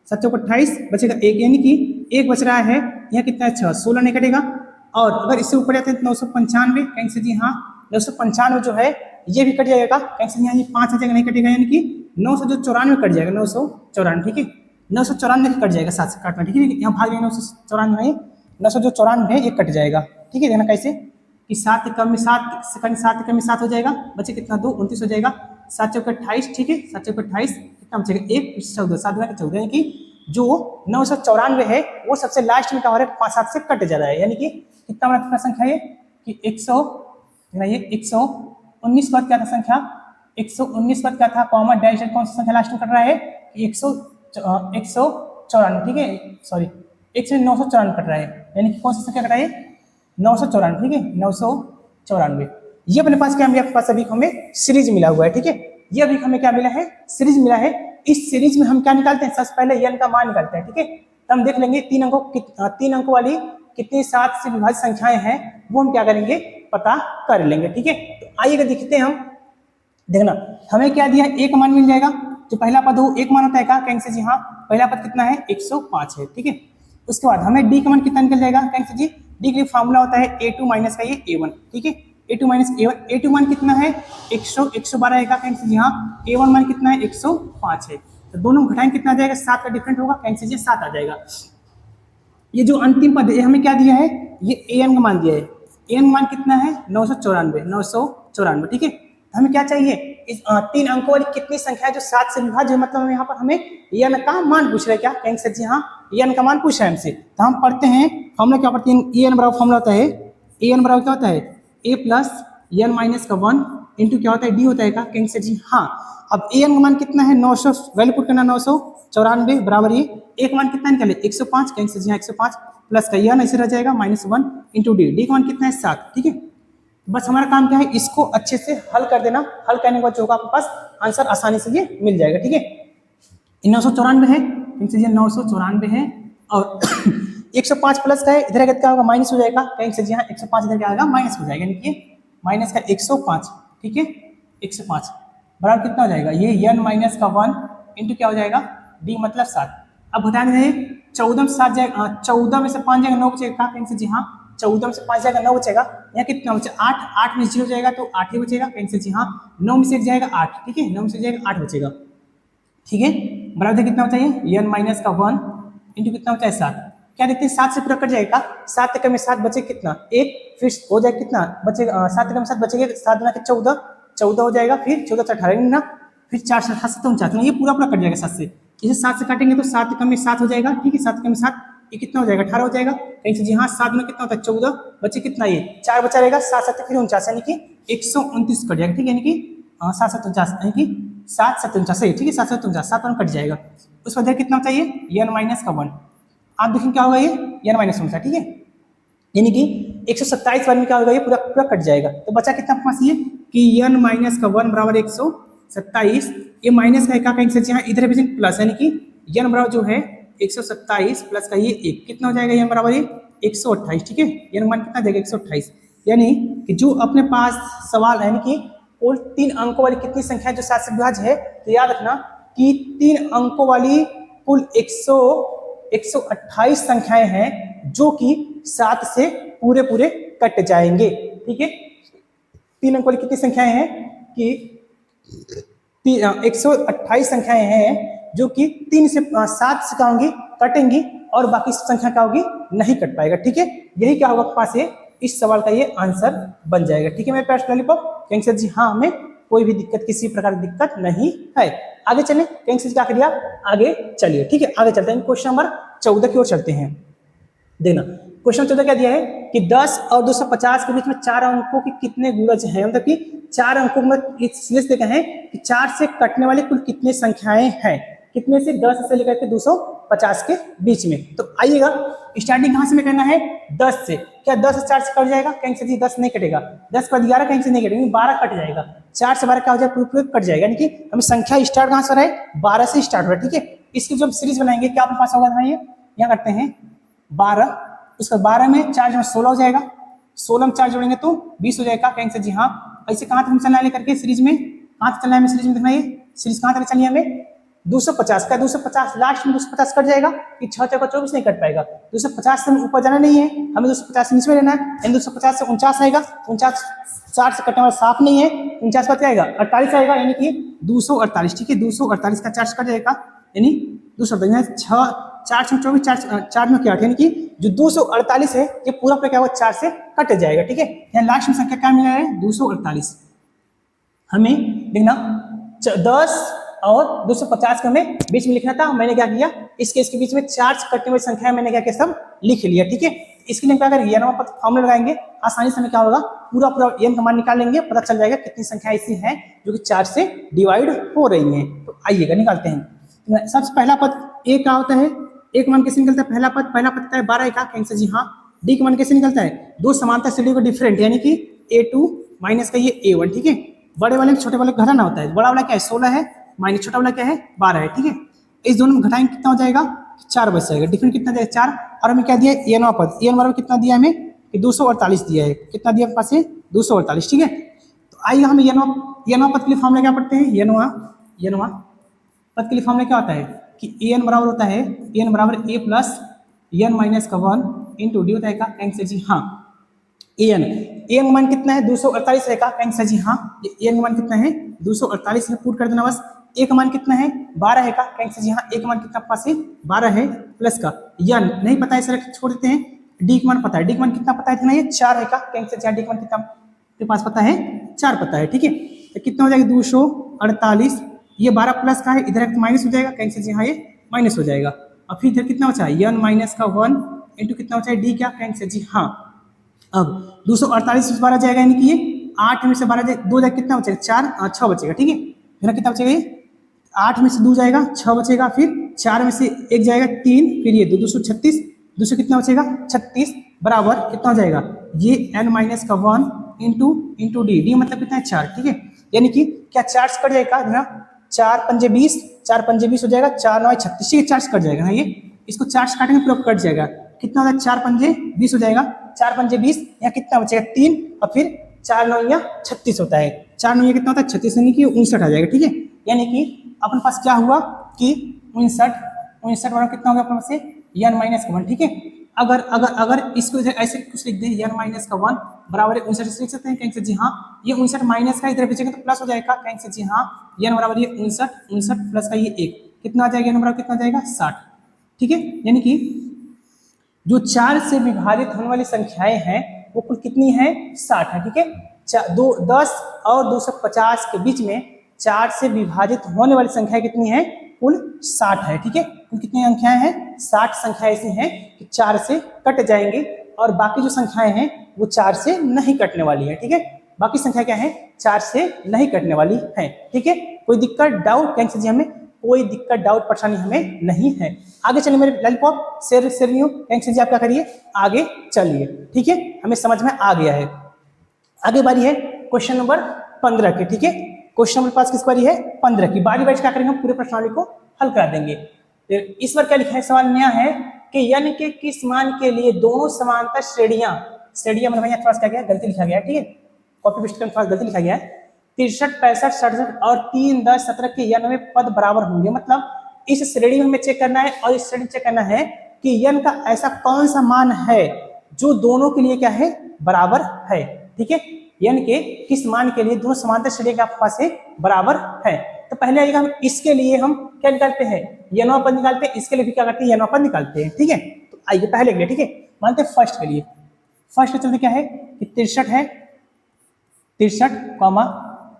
7 चौक 28 बचेगा 1, यानी कि 1 बच रहा है, यहाँ कितना है 16 नहीं कटेगा। और अगर इससे ऊपर जाते हैं 995, कहीं से जी हाँ 995 जो है ये भी कट जाएगा, कहीं से यहाँ ये 5 आ जाएगा, नहीं कटेगा, यानी कि 994 कट जाएगा, 994। ठीक है, 994 कट जाएगा 7 से काटना। ठीक है, यहाँ भाग 994 है, 994 है ये कट जाएगा। ठीक है, देखना कैसे कि 7 के कम में 7 सेकंड 7 के कम में 7 हो जाएगा, बचे कितना 2 29 हो जाएगा, 7 चौक 28। ठीक है, 7 चौक 28 कितना बचेगा 1 14, 7 गुना 14, यानी कि जो 994 है वो सबसे लास्ट में क्या हो रहा है 5 7 से कट जा रहा है, यानी कि कितना बड़ा कितना संख्या है कि 119 का क्या था संख्या 119 का क्या था कॉमा डैश कौन सा संख्या लास्ट में कट रहा है 194। ठीक है, सॉरी 1 से 994 कट रहा है, यानी कि कौन सा संख्या कट रहा है 994। ठीक है, 994 ये अपने पास क्या मिला, आपके पास अभी हमें सीरीज मिला हुआ है। ठीक है, ये अभी हमें क्या मिला है सीरीज मिला है। इस सीरीज में हम क्या निकालते हैं सबसे पहले n का मान निकालते हैं। ठीक है, तो हम देख लेंगे 3 अंकों वाली कितनी 7 से विभाजित संख्याएं हैं वो हम क्या करेंगे पता कर लेंगे। ठीक है, तो आइएगा देखते हैं हम, देखना हमें क्या दिया एक मान मिल जाएगा, जो पहला पद हो एक मान होता है क्या कहीं से जी हाँ पहला पद कितना है 105 है। ठीक है, उसके बाद हमें डी का मान कितना निकल जाएगा कहीं से जी डी के लिए फॉर्मूला होता है a2 माइनस का ये a1। ठीक है, a2 माइनस a1, a2 मान कितना है 112 है कहीं से जी हाँ, a1 मान कितना है 105 है, तो दोनों घटाएं कितना आ जाएगा 7 का डिफरेंट होगा कहीं से जी 7 आ जाएगा। ये जो अंतिम पद है हमें क्या दिया है ये an का मान दिया है, an मान कितना है 994। ठीक है, हमें क्या चाहिए इस 3 अंकों वाली कितनी संख्या है जो 7 से विभाज्य है, मतलब यहाँ पर हमें n का मान पूछ रहा है, क्या कहेंगे सर जी हाँ n का मान पूछ रहा है हमसे। तो हम पढ़ते हैं फॉर्मूला क्या पढ़ते हैं an बराबर फॉर्मूला होता है an बराबर क्या होता है a प्लस n माइनस का 1 इंटू क्या होता है d होता है, क्या कहेंगे सर जी हाँ। अब an का मान कितना है 900 वैल्यू पुट करना 994 बराबर ये एक मान कितना निकले 105 कहेंगे सर जी हाँ 105 प्लस का n ऐसे रह जाएगा -1 इंटू डी का मान कितना है 7। ठीक है, बस हमारा काम क्या है इसको अच्छे से हल कर देना, हल करने के बाद जो होगा आपके पास आंसर आसानी से ये मिल जाएगा। ठीक है, 994 है, 994 है और 105 प्लस का है, इधर क्या होगा माइनस हो जाएगा, कहीं से जी हाँ 105 इधर क्या आएगा माइनस हो जाएगा, यानी कि माइनस का 105। ठीक है, 105 बराबर कितना हो जाएगा ये n माइनस का 1 इंटू क्या हो जाएगा d मतलब 7। अब घटाने देंगे 14 में 7 जाएगा, 14 में से 5 जाएगा 9 बचेगा, कहीं से जी हाँ 14 में से 5 जाएगा 9 बचेगा, यहाँ कितना बचे 8, 8 में 0 जाएगा तो 8 ही बचेगा, कहीं से जी हाँ 9 में से 1 जाएगा 8। ठीक है, 9 में से जाएगा 8 बचेगा। ठीक है, बराबर कितना चाहिए n माइनस का 1 इंटू कितना होता है 7, क्या देखते हैं 7 से पूरा कट जाएगा, 7 के में 7 बचे कितना 1, फिर हो जाएगा कितना बचेगा 7 के में 7 बचेगा 7 गुना के 14 हो जाएगा, फिर 14 से 18 ना, फिर 4 से 7 49 ये पूरा कट जाएगा 7 से, इसे 7 से काटेंगे तो 7 कम में 7 हो जाएगा, ठीक है, 7 कम में 7 ये कितना हो जाएगा 18 हो जाएगा। कहीं से जी हाँ 7 में कितना होता है 14 बच्चे कितना ये 4 बचा रहेगा, 7 7 फिर 49 यानी कि 129 कट जाएगा, ठीक है, यानी कि 7 7 49 यानी कि 7 7 49 सही, ठीक है, 7 7 49 7 कट जाएगा। उसके बाद कितना चाहिए n माइनस का 1, आप देखें क्या होगा ये n माइनस 1 ठीक है, यानी कि 127 बार में क्या होगा ये पूरा पूरा कट जाएगा। तो बचा कितना आपके पास ये कि n माइनस का 1 बराबर 127, ये माइनस का कहीं से यहाँ इधर भी प्लस, यानी कि n बराबर जो है 127 प्लस का ये 1 कितना हो जाएगा n बराबर ये 128, ठीक है, n मान कितना देगा 128, यानी कि जो अपने पास सवाल है, यानी कि कुल 3 अंकों वाली कितनी संख्या है जो 7 से विभाज्य है, तो याद रखना कि 3 अंकों वाली कुल 128 संख्याएं हैं जो कि 7 से पूरे पूरे कट जाएंगे, ठीक है। 3 अंकों वाली कितनी संख्याएं हैं कि 128 संख्याएं हैं जो कि 3 से 7 से क्या होंगी कटेंगी और बाकी संख्या क्या होगी नहीं कट पाएगा, ठीक है। यही क्या होगा पास ये इस सवाल का ये आंसर बन जाएगा, ठीक है मेरे प्यारे लॉलीपॉप। कहेंगे सर जी हाँ हमें कोई भी दिक्कत किसी प्रकार की दिक्कत नहीं है। आगे चले, कहेंगे सर क्या करिए आगे चलिए, ठीक है, आगे चलते हैं क्वेश्चन नंबर 14 की ओर चलते हैं। देखना क्वेश्चन 14 क्या दिया है कि 10 और 250 के बीच में 4 अंकों के कितने गुणज हैं, मतलब कि 4 अंकों में सीरीज देखा है कि 4 से कटने वाली कुल कितनी संख्याएं हैं, कितने से 10 से लेकर के 250 के बीच में। तो आइएगा स्टार्टिंग कहां से में करना है 10 से, क्या 10 से 4 से कट जाएगा, कहेंगे सर जी 10 नहीं कटेगा, 10 पर 11 कहेंगे से नहीं कटेगा, 12 कट जाएगा, 4 से 12 क्या हो जाएगा पूरे कट जाएगा, यानी कि हमें संख्या स्टार्ट कहां से हो रहा है 12 से स्टार्ट हो रहा है, ठीक है। इसकी जब सीरीज बनाएंगे क्या अपने पास होगा था ये यहाँ करते हैं 12, उसका 12 में 4 जो 16 हो जाएगा, 16 में 4 जोड़ेंगे तो 20 हो जाएगा, कहेंगे सर जी हाँ। ऐसे कहां तक चलना है लेकर के सीरीज में, कहां तक चलना है सीरीज में, देखना ये सीरीज कहां तक चलनी है हमें 250 का, 250 लास्ट में 250 कट जाएगा कि 6 4 24 नहीं कट पाएगा, 250 से ऊपर जाना नहीं है, हमें 250 से नीचे में रहना है, 250 से 49 आएगा, 49 60 से कटने वाला साफ नहीं है, 49 का आएगा 48 आएगा, यानी कि 248, ठीक है, 248 का 4 कट जाएगा, यानी 248 6 4 से 24 4 में क्या यानी कि जो 248 है ये पूरा क्या हुआ 4 से कट जाएगा, ठीक है। यहाँ लास्ट में संख्या क्या मिला है 248, हमें देखना 10 और 250 के हमें बीच में लिखना था, मैंने क्या किया इसके बीच में 4 से कटने वाली संख्या मैंने क्या किया सब लिख लिया, ठीक है। इसके लिए क्या करेंगे ना फॉर्मूला लगाएंगे, आसानी से हमें क्या होगा पूरा n का मान निकाल लेंगे, पता चल जाएगा कितनी संख्या ऐसी है जो कि 4 से डिवाइड हो रही है। तो आइएगा निकालते हैं। सबसे पहला पद a का होता है, a का मान कैसे निकलता है, पहला पद है 12 का, कहेंगे सर जी हाँ। d का मान कैसे निकलता है, दो समांतर श्रेणी को डिफरेंट, यानी कि a2 माइनस का ये a1, ठीक है। बड़े वाले छोटे वाले घटाना होता है, बड़ा वाला क्या है 16 है माइनस छोटा वाला क्या है 12 है, ठीक है। इस दोनों में घटाएंगे कितना हो जाएगा 4 बच जाएगा, डिफरेंट कितना जाएगा 4, और हमें क्या दिया है n पद, n बराबर कितना दिया हमें कि 248 दिया है, कितना दिया पास है 248, ठीक है। तो आइए हम n पद के लिए फॉर्मूला क्या पढ़ते हैं, n पद के लिए फॉर्मूला क्या होता है कि an बराबर होता है n बराबर a प्लस n माइनस का 1 इंटू डी होता है का, कहेंगे जी हाँ। an मान कितना है 248 है का, कहेंगे जी हाँ। an मान कितना है 248 है, पुट कर देना बस। a का मान कितना है 12 है का, कहेंगे जी हाँ। a का मान कितना पास है 12 है, प्लस का n नहीं पता है इसे छोड़ देते हैं, d का मान पता है, d का मान कितना पता है ना ये 4 है का, कहेंगे जी हाँ। d का मान कितना के पास पता है 4 पता है, ठीक है। तो कितना हो जाएगा 248, ये 12 प्लस का है, इधर माइनस हो जाएगा, कहेंगे जी हाँ ये माइनस हो जाएगा। और फिर इधर कितना बचा है n माइनस का 1 इंटू कितना बचा है d क्या, कहेंगे जी हाँ। अब 248 से 12 जाएगा, यानी कि ये 8 में से 12 2 जाएगा, कितना बचेगा 4 6 बचेगा, ठीक है। फिर कितना बचेगा ये 8 में से 2 जाएगा 6 बचेगा, फिर 4 में से 1 जाएगा 3, फिर ये 236, 200 कितना बचेगा 36 बराबर कितना हो जाएगा ये n माइनस का 1 इंटू डी मतलब कितना है 4, ठीक है। यानी कि क्या 4 से कट जाएगा ना, 4 पंजे 20, 4 पंजे 20 हो जाएगा, 4 9 36, ठीक है 4 से कट जाएगा ना, ये इसको 4 से काटेंगे पूरा कट जाएगा, कितना होगा 4 पंजे 20 हो जाएगा, 4 पंजे 20, यहाँ कितना बचेगा 3, और फिर 4 9 या 36 होता है, 4 9 कितना होता है 36, यानी कि 59 आ जाएगा, ठीक है। यानी कि अपने पास क्या हुआ कि 59 बराबर कितना होगा अपने पास से n माइनस का 1, ठीक है। अगर इसको इधर ऐसे कुछ लिख दे n माइनस का 1 बराबर 59 लिख सकते हैं, कहेंगे जी हाँ। ये 59 माइनस का इधर भेजेंगे तो प्लस हो जाएगा, कहेंगे जी हाँ। n बराबर ये 59 प्लस का ये 1 कितना आ जाएगा, n बराबर कितना आ जाएगा 60, ठीक है। यानी कि जो 4 से विभाजित होने वाली संख्याएं हैं वो कुल कितनी है 60 है, ठीक है। 10 और 250 के बीच में 4 से विभाजित होने वाली संख्या कितनी है कुल 60 है। ठीक है, कुल कितनी संख्याएं हैं? 60 संख्याएं ऐसी हैं कि 4 से कट जाएंगे और बाकी जो संख्याएं हैं वो 4 से नहीं कटने वाली है। ठीक है, बाकी संख्या क्या है? 4 से नहीं कटने वाली है। ठीक है, कोई दिक्कत डाउट कैंसिल जी? हमें कोई दिक्कत डाउट परेशानी हमें नहीं है। आगे चलिए मेरे लॉलीपॉप शेयर नहीं हो कैंसिल जी, आप क्या करिए आगे चलिए। ठीक है, हमें समझ में आ गया है। आगे बारी है क्वेश्चन नंबर 15 की। ठीक है, क्वेश्चन नंबर पास किस बारी है? 15 की। बारी बारी क्या करेंगे? हम पूरे प्रश्नावली को हल करा देंगे। तो इस बार क्या लिखा है? सवाल नया है कि n के किस मान के लिए दोनों समांतर श्रेणियां मतलब भैया थोड़ा सा क्या गलती लिखा गया है। ठीक है, कॉपी पेस्ट करके थोड़ा गलती लिखा गया है। 63, 65, 67 और 3, 10, 17 के n पद बराबर होंगे। मतलब इस श्रेणी में हमें चेक करना है और इस श्रेणी चेक करना है कि n का ऐसा कौन सा मान है जो दोनों के लिए क्या है? बराबर है। ठीक है, n के किस मान के लिए दोनों समांतर श्रेणी के आपके पास है बराबर है। तो पहले आइएगा हम इसके लिए हम क्या निकालते हैं? n पद निकालते हैं। इसके लिए भी क्या करते हैं? n पद निकालते हैं। ठीक है, तो आइए पहले के लिए। ठीक है, मानते हैं फर्स्ट के लिए। फर्स्ट के चलते क्या है कि 63 है, 63,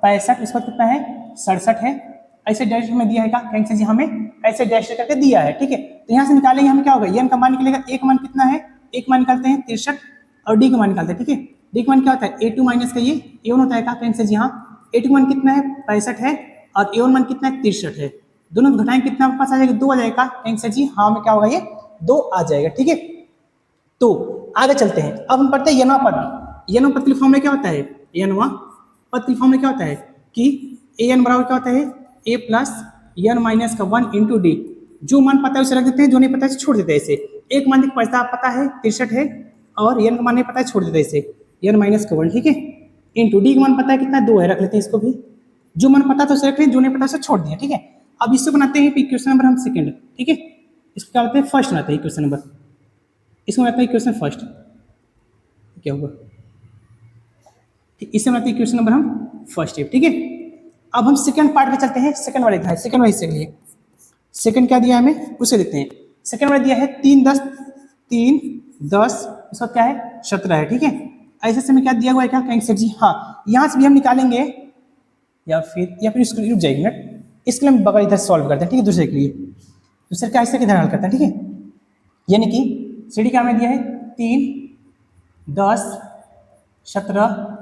65, इस पर कितना है? 67 है। ऐसे डैश में दिया है का कैंसिल जी? हमें ऐसे डैश करके दिया है। ठीक है, तो यहाँ से निकालेंगे हमें क्या होगा? n का मान निकलेगा। एक मान कितना है? एक मान निकालते हैं 63 और d का मान निकालते हैं। ठीक है, d का मान क्या होता है? a2 माइनस का ये a1 होता है का कैंसिल जी? हाँ, a2 मान कितना है? 65 है और a1 मान कितना है? 63 है। दोनों घटाएंगे कितना पास आ जाएगा? 2 आ जाएगा कैंसिल जी? हाँ, में क्या होगा? ये 2 आ जाएगा। ठीक है, तो आगे चलते हैं। अब हम पढ़ते हैं n पद। n पद के फॉर्मूला क्या होता है? n पद के फॉर्मूला क्या होता है कि an बराबर क्या होता है? a प्लस n माइनस का 1 इंटू डी। जो मान पता है उसे रख देते हैं, जो नहीं पता है छोड़ देते हैं। इसे एक मान पता है 63 है और n का मान नहीं पता है छोड़ देते हैं इसे n माइनस का 1। ठीक है, इंटू डी का मान पता है कितना? 2 है, रख लेते हैं इसको भी। जो मान पता था उसे रख लें, जो नहीं पता उसे छोड़ दिया। ठीक है, अब इससे बनाते हैं इक्वेशन नंबर हम सेकंड। ठीक है, इसको क्या बोलते हैं? फर्स्ट बनाते हैं इक्वेशन नंबर। इसको बनाते हैं इक्वेशन फर्स्ट। क्या होगा? इससे बनाते हैं इक्वेशन नंबर हम फर्स्ट। ठीक है, अब हम सेकंड पार्ट में चलते हैं। सेकंड वाले था, सेकंड वाले से लिए सेकंड क्या दिया है हमें उसे देखते हैं। सेकंड वाले दिया है 3, 10, 3, 10, इसका क्या है? 17 है। ठीक है, ऐसे समय क्या दिया हुआ है? क्या कैंसिल जी? हाँ, यहाँ से भी हम निकालेंगे या फिर इसको रुक जाएगी मिनट, इसके लिए हम बगल इधर सॉल्व करते हैं। ठीक है, दूसरे के लिए दूसरे का ऐसे किधर हल करते हैं। ठीक है, यानी कि सीडी का हमें दिया है 3, 10, 17,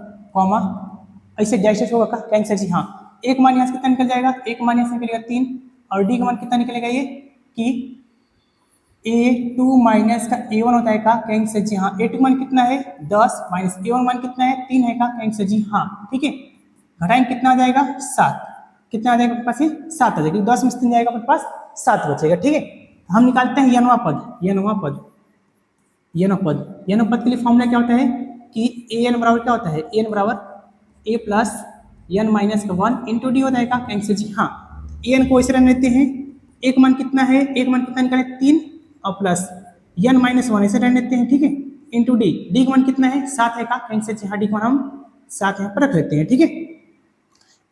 ऐसे डैश होगा का कैंसिल जी? हाँ, एक मान यहाँ से कितना निकल जाएगा? एक मान यहाँ से निकलेगा 3 और डी का मान कितना निकलेगा? ये कि a2 माइनस का a1 होता है का कैंसिल जी? हाँ, a2 मान कितना है? 10 माइनस a1 मान कितना है? 3 है का कैंसिल जी? हाँ, ठीक है, घटाएंगे कितना आ जाएगा? 7। कितना आ जाएगा अपने पास? 7 आ जाएगा। 10 में से 3 जाएगा अपने पास 7 बचेगा। ठीक है, हम निकालते हैं n पद के लिए फॉर्मूला क्या होता है कि an बराबर क्या होता है? an बराबर a प्लस n माइनस का 1 इंटू डी होता है का कैंसिल जी? हाँ, an को ऐसे रख लेते हैं। एक मान कितना है? एक मान कितना निकाले? 3 और प्लस n माइनस 1 ऐसे रख लेते हैं। ठीक है, इंटू डी। डी का मान कितना है? 7 है का कैंसिल जी? हाँ, डी का मान हम 7 यहाँ पर रख लेते हैं। ठीक है,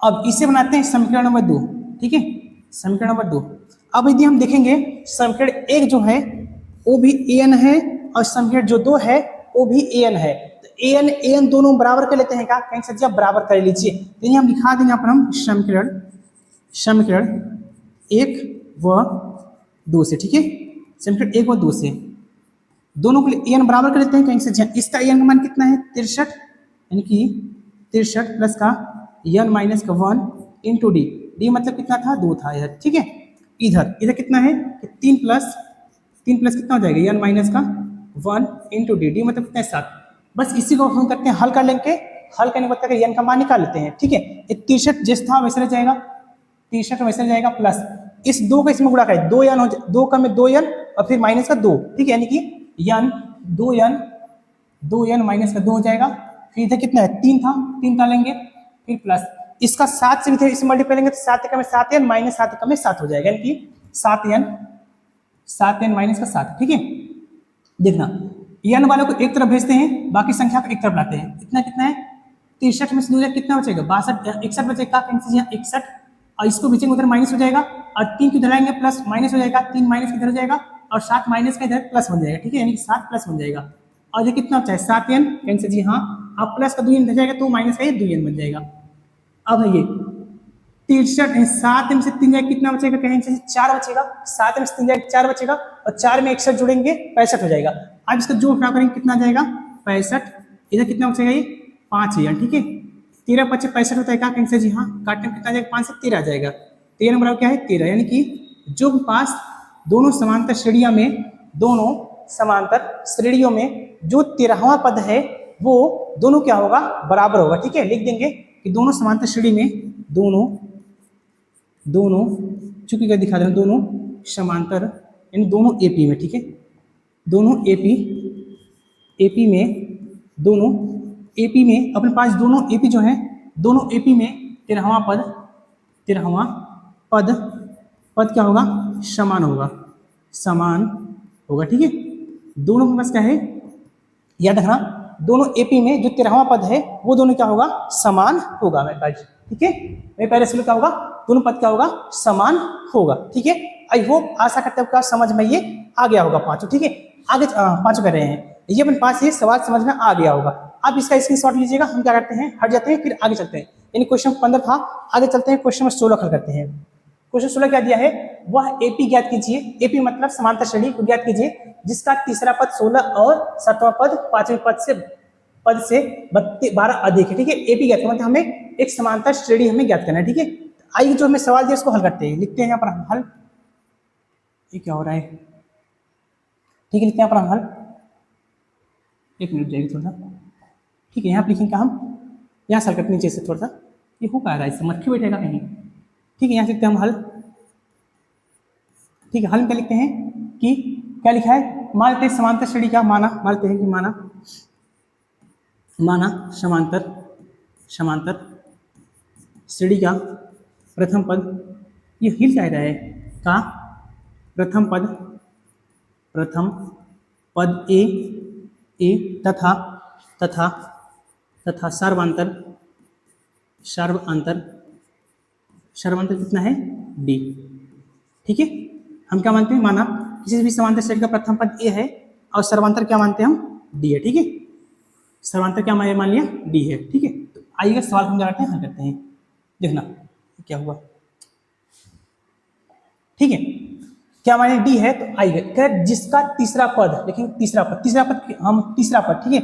अब इसे बनाते हैं समीकरण नंबर 2। ठीक है, समीकरण नंबर 2। अब यदि हम देखेंगे समीकरण 1 जो है वो भी an है और समीकरण जो 2 है वो भी an है। तो an दोनों बराबर कर लेते हैं का कैंसिल जी? आप बराबर कर लीजिए। तो हम लिखा देंगे यहाँ पर हम समीकरण 1 व 2 से। ठीक है, समीकरण 1 व 2 से दोनों को an बराबर कर लेते हैं कैंसिल जी? इसका an का मान कितना है? 63, यानी कि 63 प्लस का n माइनस का 1 इंटू डी। डी मतलब कितना था? 2 था इधर। ठीक है, इधर कितना है कि 3 प्लस कितना हो जाएगा? n माइनस का 1 इंटू डी। डी मतलब कितना है? 7। बस इसी को हम करते हैं हल कर लेंगे। हल करने के बाद n का मान निकाल लेते हैं। ठीक है, 63 जैसे था वैसे रह जाएगा, 63 वैसे रह जाएगा, प्लस इस 2 का इसमें गुणा करें, 2n हो जाए, 2 का में 2n और फिर माइनस का 2। ठीक है, यानी कि n माइनस का 2 हो जाएगा। फिर इधर कितना है? 3 था, 3 डालेंगे, फिर प्लस इसका 7 से भी इसे मल्टीप्लाई करेंगे तो 7 का में 7n माइनस 7 का में 7 हो जाएगा, यानी कि 7n माइनस का 7। ठीक है, देखना n वालों को एक तरफ भेजते हैं, बाकी संख्या को एक तरफ लाते हैं। कितना है? 63 में से 2 कितना बचेगा? 62, 61 बचेगा। 61 और इसको भेजेंगे उधर माइनस हो जाएगा और 3 को इधर लाएंगे प्लस माइनस हो जाएगा। 3 माइनस इधर हो जाएगा और 7 माइनस का इधर प्लस बन जाएगा। ठीक है, यानी कि 7 प्लस बन जाएगा। और ये कितना बचा है? 7n कैंसिल जी? हाँ, अब प्लस का 2n इधर जाएगा तो माइनस का ये 2n बन जाएगा। अब है ये 63, 7 में से 3 जाएगा कितना बचेगा, कहीं से 4 बचेगा, 7 में से 3 जाएगा 4 बचेगा, और 4 में 61 जोड़ेंगे 65 हो जाएगा। अब इसका जो घटाव करेंगे कितना जाएगा 65, इधर कितना बचेगा ये 5 है, ठीक है। 13 × 5 = 65 होता है, क्या कहीं से जी हाँ, काटने में कितना जाएगा 5 से 13 आ जाएगा। 13 नंबर क्या है 13, यानी कि जो पास दोनों समांतर श्रेणियों में जो 13वां पद है वो दोनों क्या होगा, बराबर होगा, ठीक है। लिख देंगे कि दोनों समांतर श्रेणी में दोनों चूंकि क्या दिखा रहे हैं, दोनों समांतर यानी दोनों एपी में, ठीक है, दोनों एपी में अपने पास दोनों एपी जो है, दोनों एपी में 13वां पद क्या होगा, समान होगा, ठीक है। दोनों के पास क्या है, याद रखना, दोनों एपी में जो 13वां पद है वो दोनों क्या होगा, समान होगा मेरे पास, ठीक है। मेरे पहले से क्या होगा, दोनों पद क्या होगा, समान होगा, ठीक है। आई होप, आशा करते हैं आपका समझ में ये आ गया होगा पांचों, ठीक है। आगे पांचों कर रहे हैं, ये अपने पास ये सवाल समझ में आ गया होगा। आप इसका स्क्रीनशॉट लीजिएगा, हम क्या करते हैं, हट जाते हैं, फिर आगे चलते हैं। यानी क्वेश्चन 15 था, आगे चलते हैं, क्वेश्चन 16 हल करते हैं। क्वेश्चन 16 क्या दिया है, वह एपी ज्ञात कीजिए, एपी मतलब समांतर श्रेणी को ज्ञात कीजिए जिसका तीसरा पद 16 और 7वां पद 5वें पद से 12 अधिक है, ठीक है। एपी ज्ञात मतलब हमें एक समांतर श्रेणी हमें ज्ञात करना है, ठीक है। आइए जो हमें सवाल दिया उसको हल करते हैं, लिखते हैं यहाँ पर हम हल, ये क्या हो रहा है, ठीक है, लिखते हैं यहाँ पर हम हल, एक मिनट जाएगी थोड़ा सा, ठीक है। यहाँ पर लिखेंगे हम, यहाँ सर करते नीचे से थोड़ा सा, ये हो पा रहा है, इससे मक्खी बैठेगा कहीं, ठीक है। यहाँ से लिखते हैं हम हल, ठीक है। हल में क्या लिखते हैं कि क्या लिखा है, मान लेते हैं समांतर श्रेणी का मानते हैं कि माना समांतर श्रेणी का प्रथम पद, ये हिल क्या रहा है का प्रथम पद ए तथा सर्वांतर कितना है डी, ठीक है। हम क्या मानते हैं, माना किसी भी समांतर श्रेणी का प्रथम पद ए है और सर्वांतर क्या मानते हैं हम, डी है, ठीक है। सर्वांतर क्या मान लिया, डी है, ठीक है। तो आइएगा सवाल हम क्या करते हैं, हल करते हैं, देखना क्या हुआ, ठीक है। क्या माने डी है, तो आइएगा जिसका तीसरा पद, देखेंगे तीसरा पद, ठीक है, तीसरा पद, ठीक है।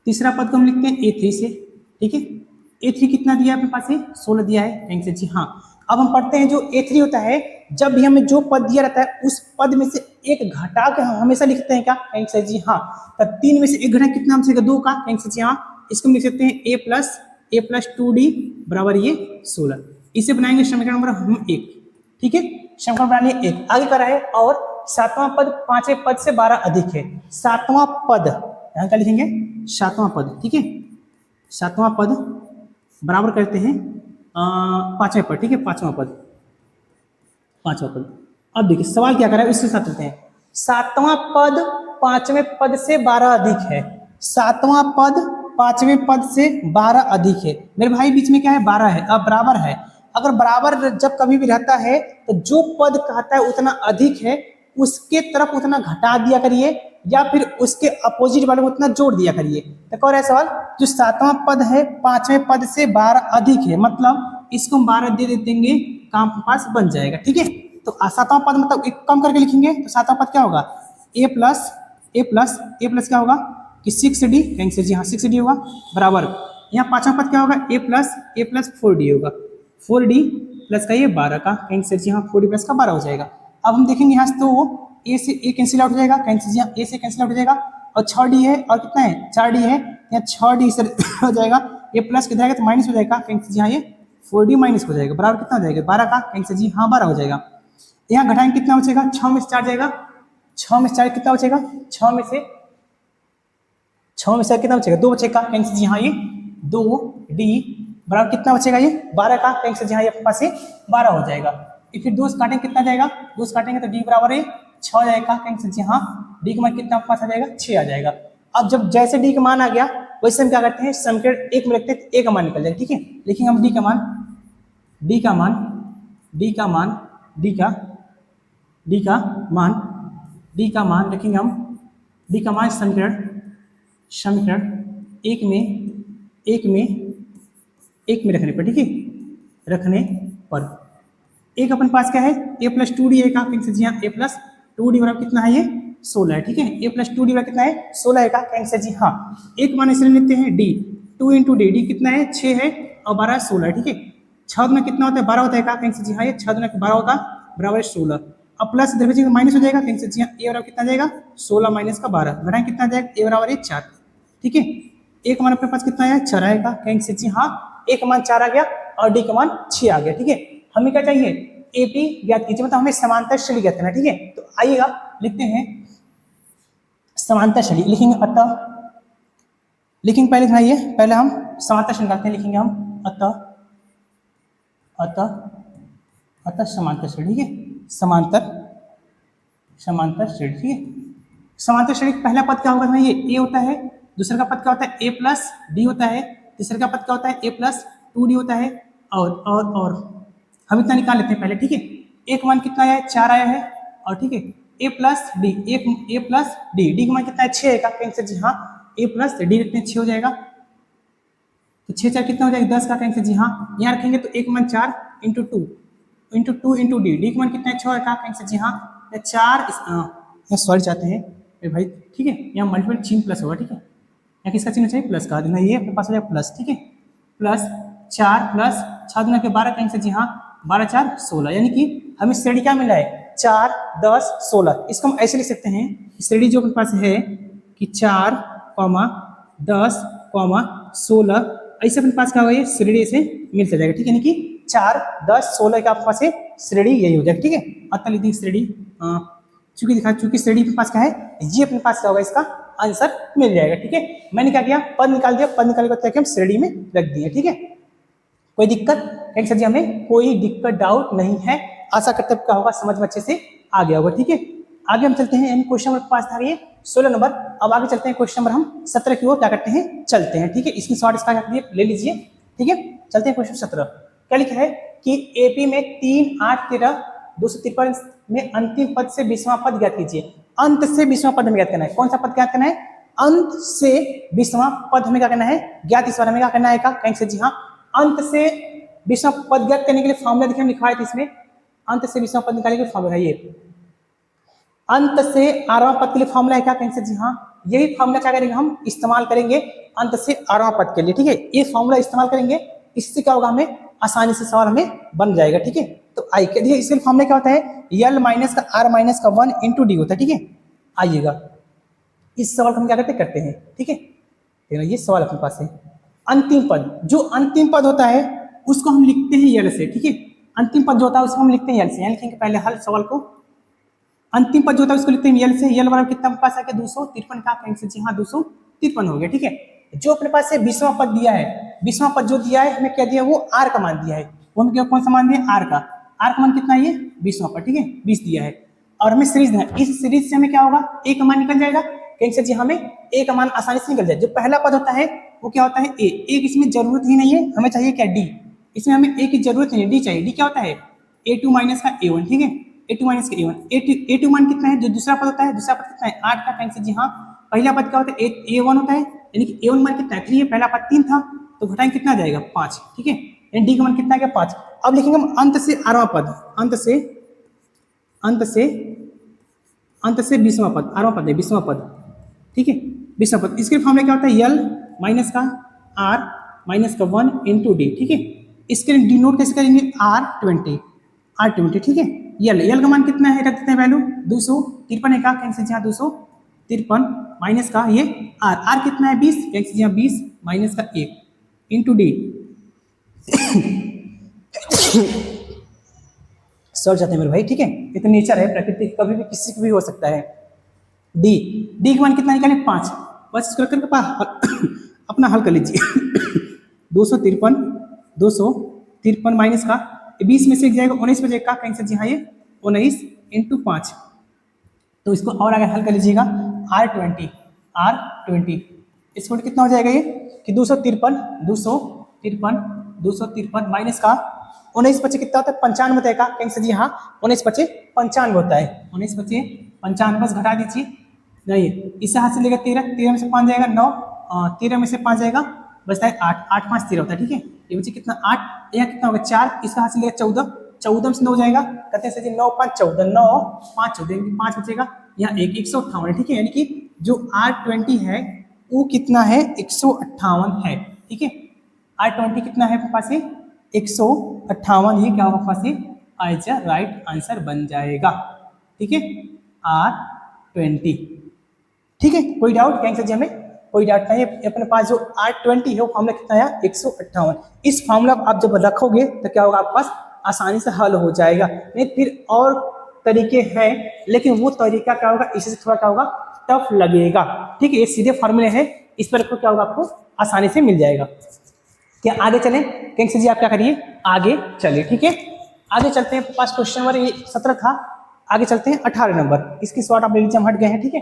तीसरा पद को हम लिखते हैं A3 से, ठीक है। A3 कितना दिया है अपने पास, 16 दिया है, कहीं से जी हाँ। अब हम पढ़ते हैं जो A3 होता है, जब भी हमें जो पद दिया रहता है उस पद में से एक घटा के हम हमेशा लिखते हैं क्या, कहीं से जी हाँ। तब 3 में से एक घटा कितना हमसे 2 का, कहीं से जी हाँ। इसको हम लिख सकते हैं A+ 2D बराबर ये 16, इसे बनाएंगे समीकरण नंबर हम 1, ठीक है। समीकरण बना लिए 1, आगे कर रहा है, और 7वां पद 5वें पद से 12 अधिक है। 7वां पद यहाँ क्या लिखेंगे, 7वां पद, ठीक है। 7वां पद बराबर करते हैं 5वें पद, ठीक है, 5वां पद। अब देखिए सवाल क्या कर रहा है, इसके साथ चलते हैं। 7वां पद 5वें पद से 12 अधिक है, 7वां पद 5वें पद से 12 अधिक है। मेरे भाई बीच में क्या है, 12 है, अब बराबर है। अगर बराबर जब कभी भी रहता है तो जो पद कहता है उतना अधिक है उसके तरफ उतना घटा दिया करिए, या फिर उसके अपोजिट वाले को उतना जोड़ दिया करिए। तो कह रहा है सवाल, जो 7वां पद है 5वें पद से 12 अधिक है, मतलब इसको हम 12 दे देंगे, काम के पास बन जाएगा, ठीक है। तो 7वां पद मतलब एक कम करके लिखेंगे, तो 7वां पद क्या होगा, A प्लस क्या होगा कि 6D, कहीं से जी हाँ 6D होगा, बराबर यहाँ 5वां पद क्या होगा, A प्लस 4D होगा, 4D प्लस का ये 12 का, कहीं से जी हाँ 4D प्लस का 12 हो जाएगा। अब हम देखेंगे यहाँ से, तो वो A से A कैंसिल आउट हो जाएगा, कहीं से जी हाँ A से कैंसिल आउट हो जाएगा, और 6D है, और कितना है 4D है, यहाँ 6D से हो जाएगा, A प्लस कितना आएगा तो माइनस हो जाएगा, कहीं से जी हाँ ये 4D माइनस हो जाएगा, बराबर कितना हो जाएगा 12 का, कहीं से जी हाँ 12 हो जाएगा। यहाँ घटाएंगे कितना बचेगा, 6 में से 4 जाएगा, 6 में से 4 कितना बचेगा, 6 में से कितना बचेगा, 2 बचेगा, कहीं से जी हाँ ये 2D बराबर कितना बचेगा, ये 12 का, कहीं से जी हाँ ये पास से 12 हो जाएगा। फिर 2 से काटेंगे कितना जाएगा, 2 से काटेंगे तो D बराबर है 6 जाएगा, कहीं से जी हाँ D का मान कितना पास आ जाएगा, 6 आ जाएगा। अब जब जैसे D का मान आ गया वैसे हम क्या करते हैं, समीकरण 1 में रखते हैं, A का मान निकल जाएगा, ठीक है। लिखेंगे हम D का मान लिखेंगे हम, D का मान समीकरण 1 में एक में रखने पर, ठीक है, रखने पर एक अपन पास क्या है a प्लस टू डी है का, कहीं से जी हाँ a प्लस टू डी बराबर कितना है ये 16 है, ठीक है, a प्लस टू डी बराबर कितना है 16 है का, कहीं से जी हाँ एक मान इसलिए लेते हैं d, 2 इंटू डी, डी कितना है 6 है और 12 16 है, ठीक है, 6 में कितना होता है 12 होता है का, कहीं से जी हाँ ये 6 में 12 होगा बराबर 16, अब प्लस इधर बचेगा माइनस हो जाएगा, कहीं से जी हाँ a बराबर कितना जाएगा 16 माइनस का 12 घटाएं कितना जाएगा a बराबर है 4, ठीक है, एक मान अपने पास कितना है 4 आएगा, कहीं से जी हाँ a का मान 4 आ गया और d का मान 6 आ गया, ठीक है, हमें क्या चाहिए AP ज्ञात कीजिए, मतलब हमें समांतर श्रेणी ज्ञात करना है, ठीक है, तो आइएगा लिखते हैं समांतर श्रेणी, लिखेंगे अतः, लिखेंगे पहले सुनाइए, पहले हम समांतर श्रेणी निकालते हैं, लिखेंगे हम अतः समांतर श्रेणी, ठीक है, समांतर श्रेणी, ठीक है, समांतर श्रेणी पहला पद क्या होगा ये a होता है, दूसरे का पद क्या होता है a प्लस डी होता है, तीसरे का पद क्या होता है a प्लस टू डी होता है, और हम इतना निकाल लेते हैं पहले, ठीक है, एक मान कितना है 4 आया है, और ठीक है a plus D, a plus D का मान कितना है 6 है का, कहीं से जी हाँ a प्लस डी रखते हैं 6 हो जाएगा, तो 6 4 कितना हो जाएगा 10 का, कहीं से जी हाँ यहाँ रखेंगे तो एक मान 4 इंटू टू इंटू डी का मान कितना है 6 है का, कहीं से जी हाँ 4 सॉरी चाहते हैं भाई, ठीक है, यहाँ मल्टीपल चिन्ह प्लस होगा, ठीक है, यहाँ किसका चिन्ह चाहिए प्लस का, देना ये अपने पास हो जाएगा प्लस, ठीक है, प्लस 4 प्लस 6 दुना के 12, कहीं से जी हाँ 12 4 16, यानी कि हमें श्रेणी क्या मिला है 4 10 16, इसको हम ऐसे लिख सकते हैं, श्रेणी जो अपने पास है कि 4 10 16, ऐसे अपने पास क्या होगा ये श्रेणी से मिलता जाएगा, ठीक है, यानी कि 4 10 16 के आपके पास से श्रेणी यही हो जाएगा, ठीक है, अतः लिखिए श्रेणी, चूंकि श्रेणी अपने पास क्या है ये अपने पास क्या होगा इसका आंसर मिल जाएगा, ठीक है, मैंने क्या किया पद निकाल दिया, पद निकाल के हम श्रेणी में रख दिए, ठीक है, कोई दिक्कत कहीं सर जी, हमें कोई दिक्कत डाउट नहीं है, आशा करते क्या होगा समझ में अच्छे से आ गया होगा, ठीक है, आगे हम चलते हैं, क्वेश्चन नंबर पास था ये 16 नंबर, अब आगे चलते हैं क्वेश्चन नंबर हम 17 की ओर क्या करते हैं चलते हैं, ठीक है, इसकी शॉर्ट इसका ले लीजिए, ठीक है, चलते हैं क्वेश्चन 17, क्या लिखा है कि एपी में 3 8 13 253 में अंतिम पद से 20वां पद ज्ञात कीजिए, अंत से 20वां पद हमें ज्ञात करना है, कौन सा पद ज्ञात करना है अंत से 20वां पद हमें क्या करना है ज्ञात, इस बार हमें क्या करना है कहीं से जी हाँ अंत से 20वां पद ज्ञात करने के लिए फॉर्मूला देखिए हम लिखवाए थे इसमें, अंत से 20वां पद निकालने के लिए फॉर्मूला है ये, अंत से 8वां पद के लिए फॉर्मूला है क्या कहीं से जी हाँ, यही फॉर्मूला क्या करेंगे हम इस्तेमाल करेंगे अंत से 8वां पद के लिए, ठीक है, ये फॉर्मूला इस्तेमाल करेंगे, इससे क्या होगा हमें आसानी से सवाल हमें बन जाएगा, ठीक है, तो आइए देखिए इसके फॉर्मूला क्या होता है यल माइनस का आर माइनस का 1 इंटू डी होता है, ठीक है, आइएगा इस सवाल को हम क्या करते हैं, ठीक है, ये सवाल अपने पास है, अंतिम पद, जो अंतिम पद होता है उसको हम लिखते हैं यल से, ठीक है, अंतिम पद जो होता है उसको हम लिखते हैं यल से, यहाँ लिखेंगे पहले हल सवाल को, अंतिम पद जो होता है उसको लिखते हैं यल से, यल बराबर कितना पास है 253 का, कहीं से जी हाँ 253 हो गया, ठीक है, जो अपने पास से 20वां पद दिया है, 20वां पद जो दिया है हमें क्या दिया वो आर का मान दिया है, वो हमें क्या कौन सा मान दिया आर का मान कितना है ये 20वां पद, ठीक है 20 दिया है, और हमें सीरीज देना है, इस सीरीज से हमें क्या होगा ए का मान निकल जाएगा, कहीं से जी हमें ए का मान आसानी से निकल जाए, जो पहला पद होता है वो क्या होता है ए, एक इसमें जरूरत ही नहीं है, हमें चाहिए क्या डी, इसमें हमें ए की जरूरत नहीं है, डी चाहिए, डी क्या होता है a2 माइनस का a1, ठीक है, a2 माइनस का a1, a2 मान कितना है जो दूसरा पद होता है, दूसरा पद कितना है 8 का, कहीं से जी हाँ पहला पद क्या होता है a1 होता है, यानी कि a1 मान कितना है 3 है, पहला पद 3 था तो घटाएंगे कितना जाएगा 5, ठीक है, यानी डी का मान कितना है 5, अब लिखेंगे हम अंत से 8वां पद, अंत से 20वां पद, 8वां पद है 20वां पद, ठीक है 20वां पद, इसके फॉर्मूला क्या होता है यल माइनस का आर माइनस का 1 इंटू डी, ठीक है, इसके लिए डिनोट कैसे करेंगे R20, ठीक है, यल का मान कितना है रख देते हैं वैल्यू 253 है का, कहीं से जहाँ 253 माइनस का ये आर कितना है 20, कहीं से जहाँ 20 माइनस का 1 इंटू डी, सर जाते हैं मेरे भाई, ठीक है, ये तो नेचर है, प्रकृति कभी भी किसी को भी हो सकता है, डी का मान कितना निकाले 5, बस इसको करके अपना हल कर लीजिए 253 माइनस का 20 में से एक जाएगा 19 बजेगा, कहीं से जी हाँ ये 19 इंटू 5, तो इसको और आगे हल कर लीजिएगा R20, इसको कितना हो जाएगा ये कि 253 माइनस का 19 बचे कितना होता है 95 होता है का, कहीं से जी हाँ 19 बचे 95 होता है, 19 बचे 95 बस घटा दीजिए, नहीं इस हाथ से लेकर 13 में से 5 जाएगा 9, 13 में से 5 जाएगा बचता है 8, 8 5 13 होता है, ठीक है। ये बच्चे कितना 8, यहाँ कितना होगा 4, इसका हासिल लेगा 14, 14 से 9 जाएगा, कहते हैं सर जी 9 5 14, 9 5 14, 5 बचेगा, यहाँ 158 है, ठीक है। यानी कि जो R20 है वो कितना है 158 है, ठीक है। R20 कितना है पापा से 158, ये क्या होगा पापा से एज अ राइट आंसर बन जाएगा, ठीक है। R20, ठीक है। कोई डाउट कहेंगे सर जी हमें कोई डाउट नहीं है। अपने पास जो R20 है वो फॉर्मूला कितना है 158। इस फॉर्मूला आप जब रखोगे तो क्या होगा आपके पास आसानी से हल हो जाएगा। नहीं फिर और तरीके हैं लेकिन वो तरीका क्या होगा इससे थोड़ा क्या होगा टफ लगेगा, ठीक है। ये सीधे फॉर्मूले हैं, इस पर क्या होगा आपको आसानी से मिल जाएगा। क्या आगे चलें कहेंगे सर जी आप क्या करिए आगे चलिए, ठीक है। आगे चलते हैं, पास क्वेश्चन नंबर 17 था, आगे चलते हैं 18 नंबर। इसकी शॉर्ट आप ले लीजिए, हम हट गए हैं, ठीक है।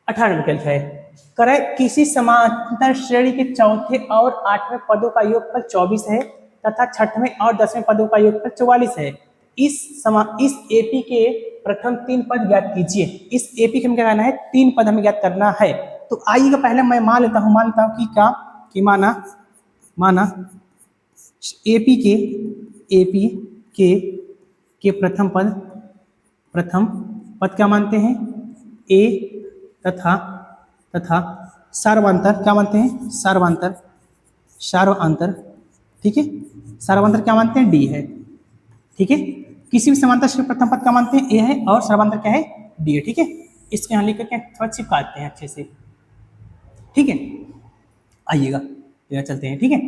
18 नंबर क्या है करे किसी समांतर श्रेणी के चौथे और 8वें पदों का योगफल 24 है तथा 6वें और 10वें पदों का योगफल 44 है। इस एपी के प्रथम 3 पद ज्ञात कीजिए। इस एपी के हमें क्या करना है 3 पद हमें ज्ञात करना है। तो आइएगा पहले मैं मान लेता हूं कि क्या कि माना एपी के प्रथम पद क्या मानते हैं ए तथा सार्वंतर क्या मानते हैं सार्वंतर, ठीक है। सार्वंतर क्या मानते हैं डी है, ठीक है। किसी भी समांतर श्रेणी प्रथम पद क्या मानते हैं ए है और सार्वंतर क्या है डी है, ठीक है। इसके यहाँ लिख करके थोड़ा चिपकाते हैं अच्छे से, ठीक है। आइएगा चलते हैं, ठीक है।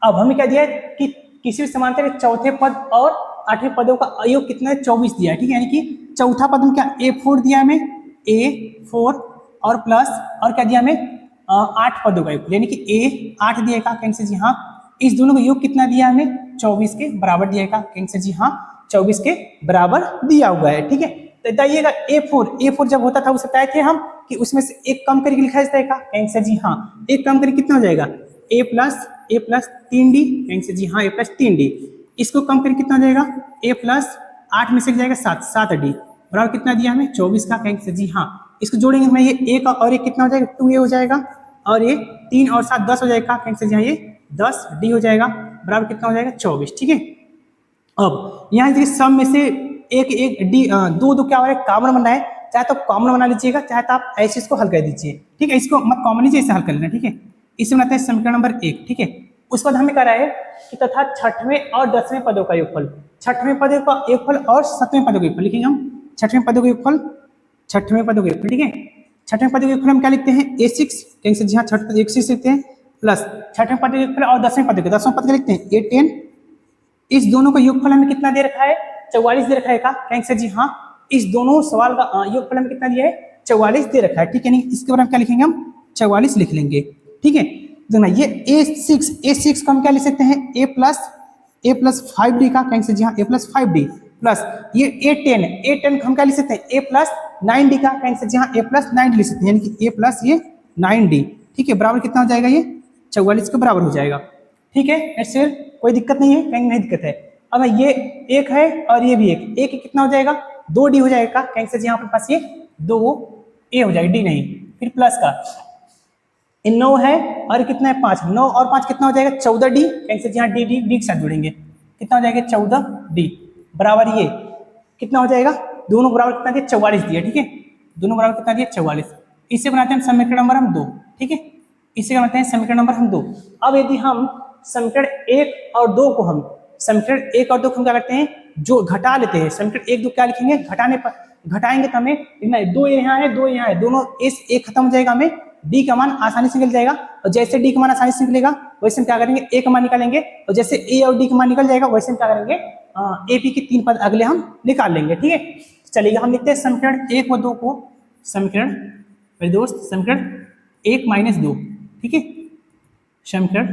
अब हमें क्या दिया है कि किसी भी समांतर के चौथे पद और 8वें पदों का योग कितना है 24 दिया है, ठीक है। यानी कि चौथा पद में क्या A4 दिया हमें A4 और प्लस और क्या दिया हमें 8 पदों का योग, यानी कि A 8 दिएगा कैंसर जी हाँ। इस दोनों का योग कितना दिया हमें 24 के बराबर दिएगा कैंसर जी हाँ, 24 के बराबर दिया हुआ है, ठीक है। तो बताइएगा A4 जब होता था उसे बताए थे हम कि उसमें से एक कम करके लिखा जाएगा कैंसर जी हाँ। एक कम करके कितना हो जाएगा A प्लस 3D कैंसर जी हाँ A प्लस 3D। इसको कम करके कितना हो जाएगा A प्लस 8 में से जाएगा 7D बराबर कितना दिया हमें 24 का कैंसर जी हाँ। इसको जोड़ेंगे हमें ये A का और एक कितना हो जाएगा 2A हो जाएगा और ये 3 और 7 10 हो जाएगा कैंसर जी हाँ ये 10D हो जाएगा बराबर कितना हो जाएगा 24, ठीक है। अब यहाँ देखिए सब में से एक डी दो क्या हो रहा है कॉमन बनना है, चाहे तो कॉमन बना लीजिएगा चाहे तो आप ऐसे इसको हल कर दीजिए, ठीक है। इसको मत कॉमन लीजिए इसे हल कर लेना, ठीक है। इसे बनाते हैं समीकरण नंबर 1, ठीक है। उसके बाद हमें कह रहा है कि तथा 6वें और 10वें पदों का योगफल, 6वें पदों का योगफल और 7वें पदों का योगफल लिखेंगे हम। 6वें पदों का योगफल 6वें पदों का योगफल, ठीक है। 6वें पदों का योगफल हम क्या लिखते हैं A6 कैंसर जी हाँ 6 पद 1 लिखते हैं प्लस 6वें पद का योगफल और 10वें पद का 10वां पद का लिखते हैं A10। इस दोनों का योगफल हमें कितना दे रखा है 44 दे रखा है का कैंसर जी हाँ। इस दोनों सवाल का योगफल हमें कितना दिया है 44 दे रखा है, ठीक है। नहीं इसके बारे में क्या लिखेंगे हम 44 लिख लेंगे, ठीक है। देखना ये A6 को हम क्या लिख सकते हैं A प्लस 5D का कैंसर जी हाँ A प्लस 5D प्लस ये A10 को हम क्या लिख सकते हैं A प्लस 9D का कैंसर जी हाँ A प्लस 9D लिख सकते हैं, यानी कि A प्लस ये 9D, ठीक है। बराबर कितना हो जाएगा ये 44 के बराबर हो जाएगा, ठीक है। ऐसे कोई दिक्कत नहीं है, कहीं नहीं दिक्कत है। अब ये एक है और ये भी एक कितना हो जाएगा 2D हो जाएगा कैंसर जी यहाँ पर पास ये 2A हो जाएगा D नहीं, फिर प्लस का 9 है और कितना है 5, 9 और 5 कितना हो जाएगा 14D कैंसर जी यहाँ D के साथ जुड़ेंगे कितना हो जाएगा 14D बराबर ये कितना हो जाएगा दोनों बराबर कितना दिया 44 दिया, ठीक है। दोनों बराबर कितना दिया 44। इसे बनाते हैं समीकरण नंबर हम 2, ठीक है। इसे बनाते हैं समीकरण नंबर हम 2। अब यदि हम समीकरण 1 और 2 को हम क्या करते हैं जो घटा लेते हैं। समीकरण 1 2 क्या लिखेंगे घटाएंगे तो हमें 2 यहाँ है 2 यहाँ है, दोनों एक खत्म हो जाएगा, हमें D का मान आसानी से निकल जाएगा। और जैसे D का मान आसानी से निकलेगा वैसे हम क्या करेंगे A का मान निकालेंगे, और जैसे A और D का मान निकल जाएगा वैसे हम क्या करेंगे AP के 3 पद अगले हम निकाल लेंगे, ठीक है। चलिए हम लिखते हैं समीकरण 1 और 2 को समीकरण 1 - 2, ठीक है। समीकरण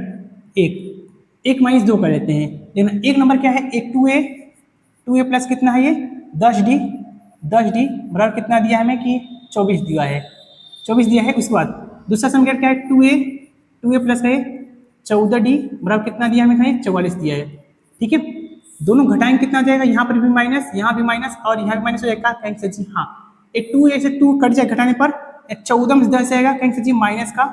1 - 2 कर लेते हैं। लेकिन एक नंबर क्या है एक 2A प्लस कितना है ये 10D बराबर कितना दिया हमें कि 24 दिया है 24 दिया है। उसके बाद दूसरा समीकरण क्या है 2A प्लस है 14D बराबर कितना दिया हमें 44 दिया है, ठीक है। दोनों घटाएंगे कितना जाएगा यहाँ पर भी माइनस यहाँ भी माइनस और यहाँ भी माइनस हो जाएगा कैंसर जी हाँ। एक 2A से 2 कट जाए घटाने पर 14 में 10 जाएगा कैंसर जी माइनस का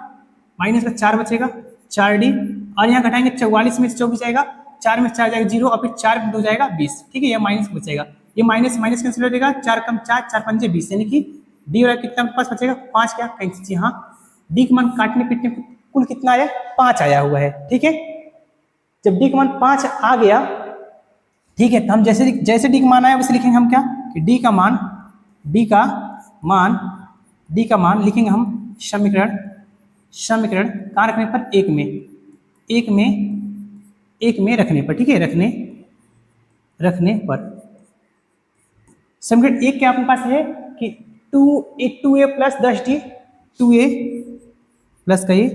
4 बचेगा 4D, और यहाँ घटाएंगे 44 में से 24 जाएगा, 4 में 4 जाएगा 0, और फिर 4 में 2 जाएगा 20। ठीक है, ये माइनस बचेगा, ये माइनस माइनस कैंसिल हो जाएगा, 4 कम 4, 4 पंजे 20, यानी कि डी वाला कितना पास बचेगा 5। क्या कैंसिल, जी हाँ, डी का मान काटने पीटने कुल कितना आया 5 आया हुआ है। ठीक है, जब डी का मान 5 आ गया, ठीक है, तो हम जैसे जैसे डी का मान आया वैसे लिखेंगे हम क्या कि डी का मान लिखेंगे हम समीकरण कहाँ रखने पर, एक में रखने पर। ठीक है, रखने पर समीकरण एक क्या अपने पास है कि 2a plus 10d, 2a plus का ये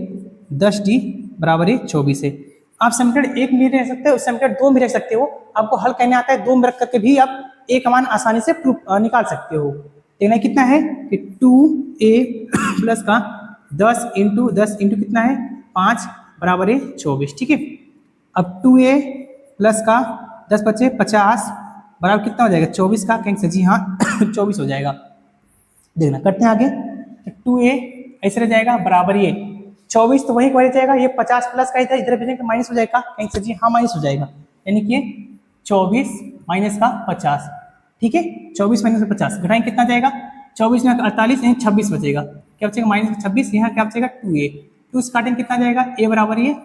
10d बराबर है 24 है। आप समीकरण एक में रह सकते हो, समीकरण दो में रह सकते हो, आपको हल करने आता है, दो में रख करके भी आप ए का मान आसानी से निकाल सकते हो। देखना कितना है कि 2a प्लस का 10 इंटू कितना है 5 बराबर है 24। ठीक है, अब 2a प्लस का 10 बचे 50 बराबर कितना हो जाएगा 24 का, कहेंगे जी हाँ 24 हो जाएगा। देखना करते हैं आगे, 2a ऐसे रह जाएगा बराबर ये 24, तो वही रह जाएगा, ये 50 प्लस का इधर भेजेंगे माइनस हो जाएगा, कहेंगे जी हाँ माइनस हो जाएगा, यानी कि 24 माइनस का 50। ठीक है, 24 माइनस का 50 घटाएंगे कितना जाएगा 24 में 48, यानी 26 बचेगा, क्या बचेगा माइनस का 26, यहाँ क्या बचेगा 2a, 2 से काटेंगे कितना जाएगा a बराबर ये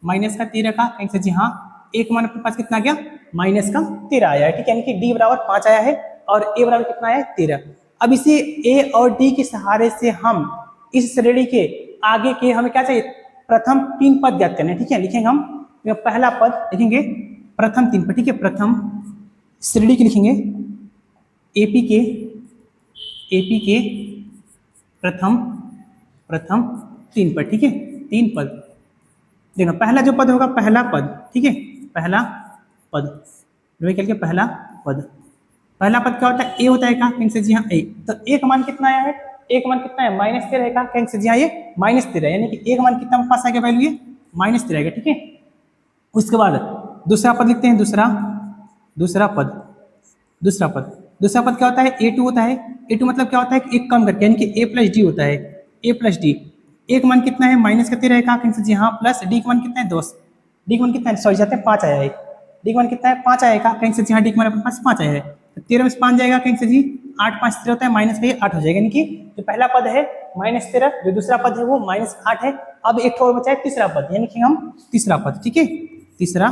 माइनस का 13 का, कहेंगे जी हाँ एक मान अपने पास कितना गया माइनस का 13 आया है। ठीक है, यानी कि d बराबर 5 आया है और a बराबर कितना आया है 13। अब इसे a और d के सहारे से हम इस श्रेणी के आगे के हमें क्या चाहिए, प्रथम 3 पद ज्ञात करने। ठीक है, लिखेंगे हम पहला पद लिखेंगे प्रथम 3 पद। ठीक है, प्रथम श्रेणी के लिखेंगे एपी के प्रथम 3 पद। ठीक है, 3 पद। देखना पहला जो पद होगा पहला पद, ठीक है, पहला पद पहला पद क्या होता है ए होता है का, कहेंगे जी हाँ ए, तो ए का मान कितना आया है, ए का मान कितना है -13 का, कहेंगे जी हाँ ये -13, यानी कि ए का मान कितना पास आ गया वैल्यू ये -13 आएगा। ठीक है, उसके बाद दूसरा पद लिखते हैं, दूसरा पद क्या होता है ए2 होता है। ए2 मतलब क्या होता है कि एक कम करके, यानी कि a प्लस डी होता है, a प्लस डी, ए का मान कितना है -13 का, कहेंगे जी हाँ प्लस डी का मान कितना है 10, डी का मान कितना है सॉरी जाते हैं 5 आया है, डी का मान कितना है 5 आएगा, कहेंगे जी हाँ डी का मान अपने पास 5 आया है, तो 13 में से 5 जाएगा, कहेंगे जी 8 5 13 होता है, माइनस का ये 8 हो जाएगा, यानी कि जो पहला पद है -13, जो दूसरा पद है वो -8 है। अब एक और बचा है तीसरा पद, यानी कि हम तीसरा पद, ठीक है, तीसरा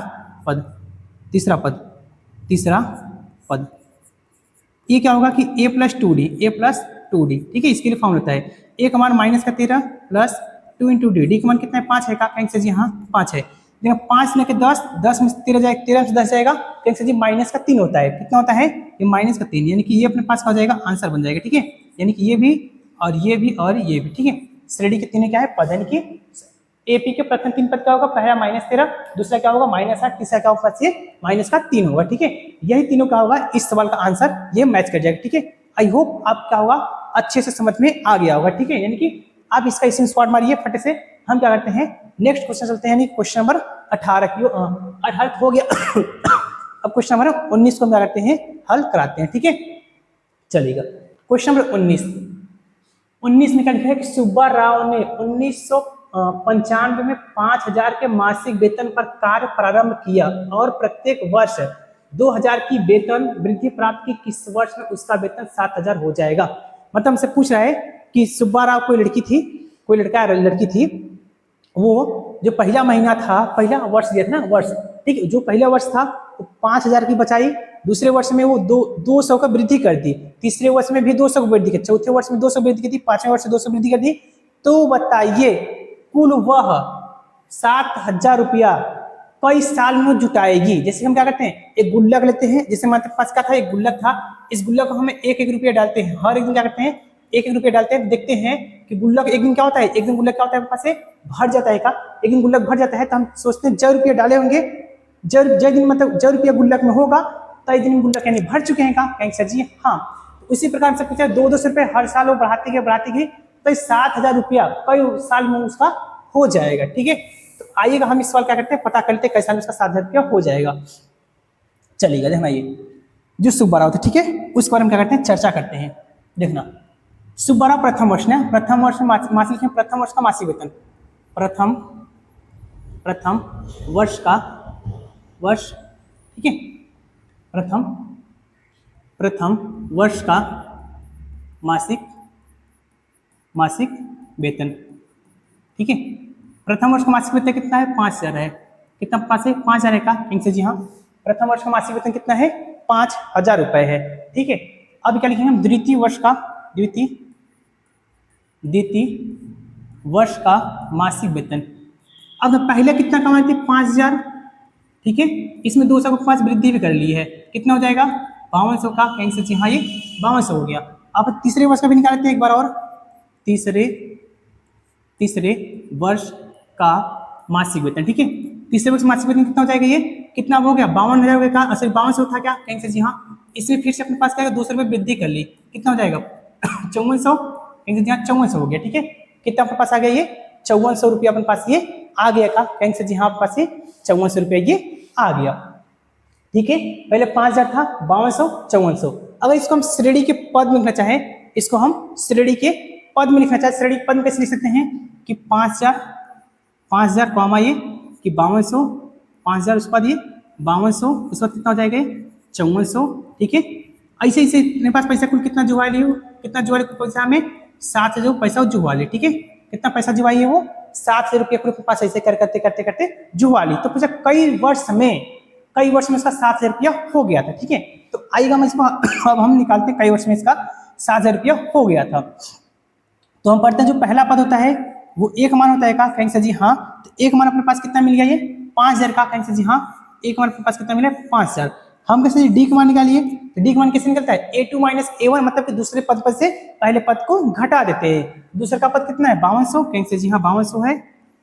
पद ये क्या होगा कि a प्लस 2d, ठीक है, इसके लिए फॉर्म होता है a का मान -13 प्लस 2 इंटू डी, का मान कितना है 5 है का, कहेंगे जी हाँ 5 है। देखो 5 में के 10 में से 13 जाएगा, 13 में से 10 जाएगा, कहेंगे जी -3 होता है, कितना होता है ये -3, यानी कि ये अपने पास हो जाएगा आंसर बन जाएगा। ठीक है, यानी कि ये भी और ये भी और ये भी, ठीक है, श्रेणी के तीनों क्या है पद, यानी कि एपी के प्रथम 3 पद क्या होगा, पहला -13, दूसरा क्या होगा -8, तीसरा क्या होगा ये -3 होगा। ठीक है, यही तीनों क्या होगा, इस सवाल का आंसर ये मैच कर जाएगा। ठीक है, आई होप आप क्या होगा अच्छे से समझ में आ गया होगा। ठीक है, यानी कि आप इसका स्क्रीनशॉट मारिए फटे से। हम क्या करते हैं नेक्स्ट क्वेश्चन चलते हैं, यानी क्वेश्चन नंबर 18 हो गया अब क्वेश्चन नंबर 19 को हम क्या करते हैं हल कराते हैं। ठीक है, चलिएगा क्वेश्चन नंबर 19 में क्या लिखा है कि सुब्बा राव ने 1995 में 5000 के मासिक वेतन पर कार्य प्रारंभ किया और प्रत्येक वर्ष 2000 की वेतन वृद्धि प्राप्त की, किस वर्ष में उसका वेतन 7000 हो जाएगा। मतलब हमसे पूछ रहा है कि सुब्बा राव कोई लड़की थी, वो जो पहला महीना था, पहला वर्ष दिया था ना वर्ष, ठीक है, जो पहला वर्ष था वो 5000 की बचाई, दूसरे वर्ष में वो 200 का वृद्धि कर दी, तीसरे वर्ष में भी 200 की वृद्धि की, चौथे वर्ष में 200 वृद्धि की थी, पांचवें वर्ष में 200 वृद्धि कर दी। तो बताइए कुल वह 7000 रुपया कई साल में जुटाएगी। जैसे हम क्या करते हैं एक गुल्लक लेते हैं, जैसे हमारे पास क्या था एक गुल्लक था, इस गुल्लक को हमें 1-1 रुपया डालते हैं, हर एक दिन क्या करते हैं 1-1 रुपया डालते हैं, देखते हैं कि गुल्लक एक दिन क्या होता है, एक दिन गुल्लक क्या होता है पास से भर जाता है का, एक दिन गुल्लक भर जाता है, तो हम सोचते हैं जब रुपया डाले होंगे, जब दिन मतलब जब रुपया गुल्लक में होगा तो एक दिन गुल्लक यानी भर चुके हैं का, कहेंगे सर जी हाँ। तो उसी प्रकार से पूछा 200 रुपये हर साल वो बढ़ाते गए तो 7000 रुपया कई साल में उसका हो जाएगा। ठीक है, तो आइएगा हम इस सवाल क्या करते हैं पता करते हैं कैसा उसका 7000 रुपया हो जाएगा। चलिएगा देखना ये जो सुब्बा राव थे, ठीक है, उसके बारे में क्या करते हैं चर्चा करते हैं। देखना सुब्बा राव प्रथम वर्ष में प्रथम वर्ष का मासिक वेतन, प्रथम प्रथम वर्ष का वर्ष, ठीक है, प्रथम वर्ष का मासिक वेतन, ठीक है। प्रथम वर्ष का मासिक वेतन कितना है? 5,000 है। कितना पास है? 5,000 है का? कहेंगे जी हाँ, प्रथम वर्ष का मासिक वेतन कितना है? 5,000 रुपए है, ठीक है। अब क्या लिखेंगे हम? द्वितीय वर्ष का मासिक वेतन। अब पहले कितना कमाए थे? 5,000, ठीक है। इसमें 200 को 5 वृद्धि भी कर ली है, कितना हो जाएगा? 5200 का। कहेंगे जी हाँ, ये 5200 हो गया। अब तीसरे वर्ष का भी निकाल लेते हैं एक बार और। तीसरे वर्ष का मासिक वेतन, ठीक है। तीसरे वर्ष मासिक वेतन कितना हो जाएगा? ये कितना हो गया? 52,000 हो गया। असली 5200 था क्या? कहेंगे जी हाँ, इसमें फिर से अपने पास क्या है? 200 रुपये वृद्धि कर ली, कितना हो जाएगा? 5400। कहेंगे जी हाँ, 5400 हो गया, ठीक है। कितना अपने पास आ गया? ये 5400 रुपया अपने पास ये आ गया का? कहेंगे जी हाँ, अपने पास ये 5400 रुपया ये आ गया, ठीक है। पहले 5,000 था, 5200, 5400। अगर इसको हम श्रेणी के पद में लिखना चाहें, इसको हम श्रेणी के पद में लिखना चाहें, श्रेणी के पद में कैसे लिख सकते हैं कि 5,000 कॉमा ये कि 5200, 5,000 उसके बाद ये 5200, उसके बाद कितना हो जाएगा? 5400, ठीक है। ऐसे ऐसे मेरे पास पैसा कुल कितना जुआ लियो? कितना जुआ लियो? पैसा में 7,000 पैसा जुआ ले, ठीक है। कितना पैसा जुआ है? वो 7,000 रुपये अपने पास ऐसे करते जुआ ली। तो पूछा कई वर्ष में इसका 7,000 रुपया हो गया था, ठीक है। तो आइएगा हम इसको अब हम निकालते हैं, कई वर्ष में इसका 7,000 रुपया हो गया था। तो हम पढ़ते हैं जो पहला पद होता है वो एक मान होता है का? कहेंगे सर जी हाँ। तो एक मान अपने पास कितना मिल गया? ये 5,000 का। कहेंगे सर जी हाँ, एक मान अपने पास कितना मिला? 5,000। हम कैसे डी का मान निकालिए, तो डी का मान कैसे निकलता है? A2 माइनस A1, मतलब कि दूसरे पद पर से पहले पद को घटा देते हैं। दूसरे का पद कितना है? 5200। कहेंगे सर जी हाँ, 5200 है।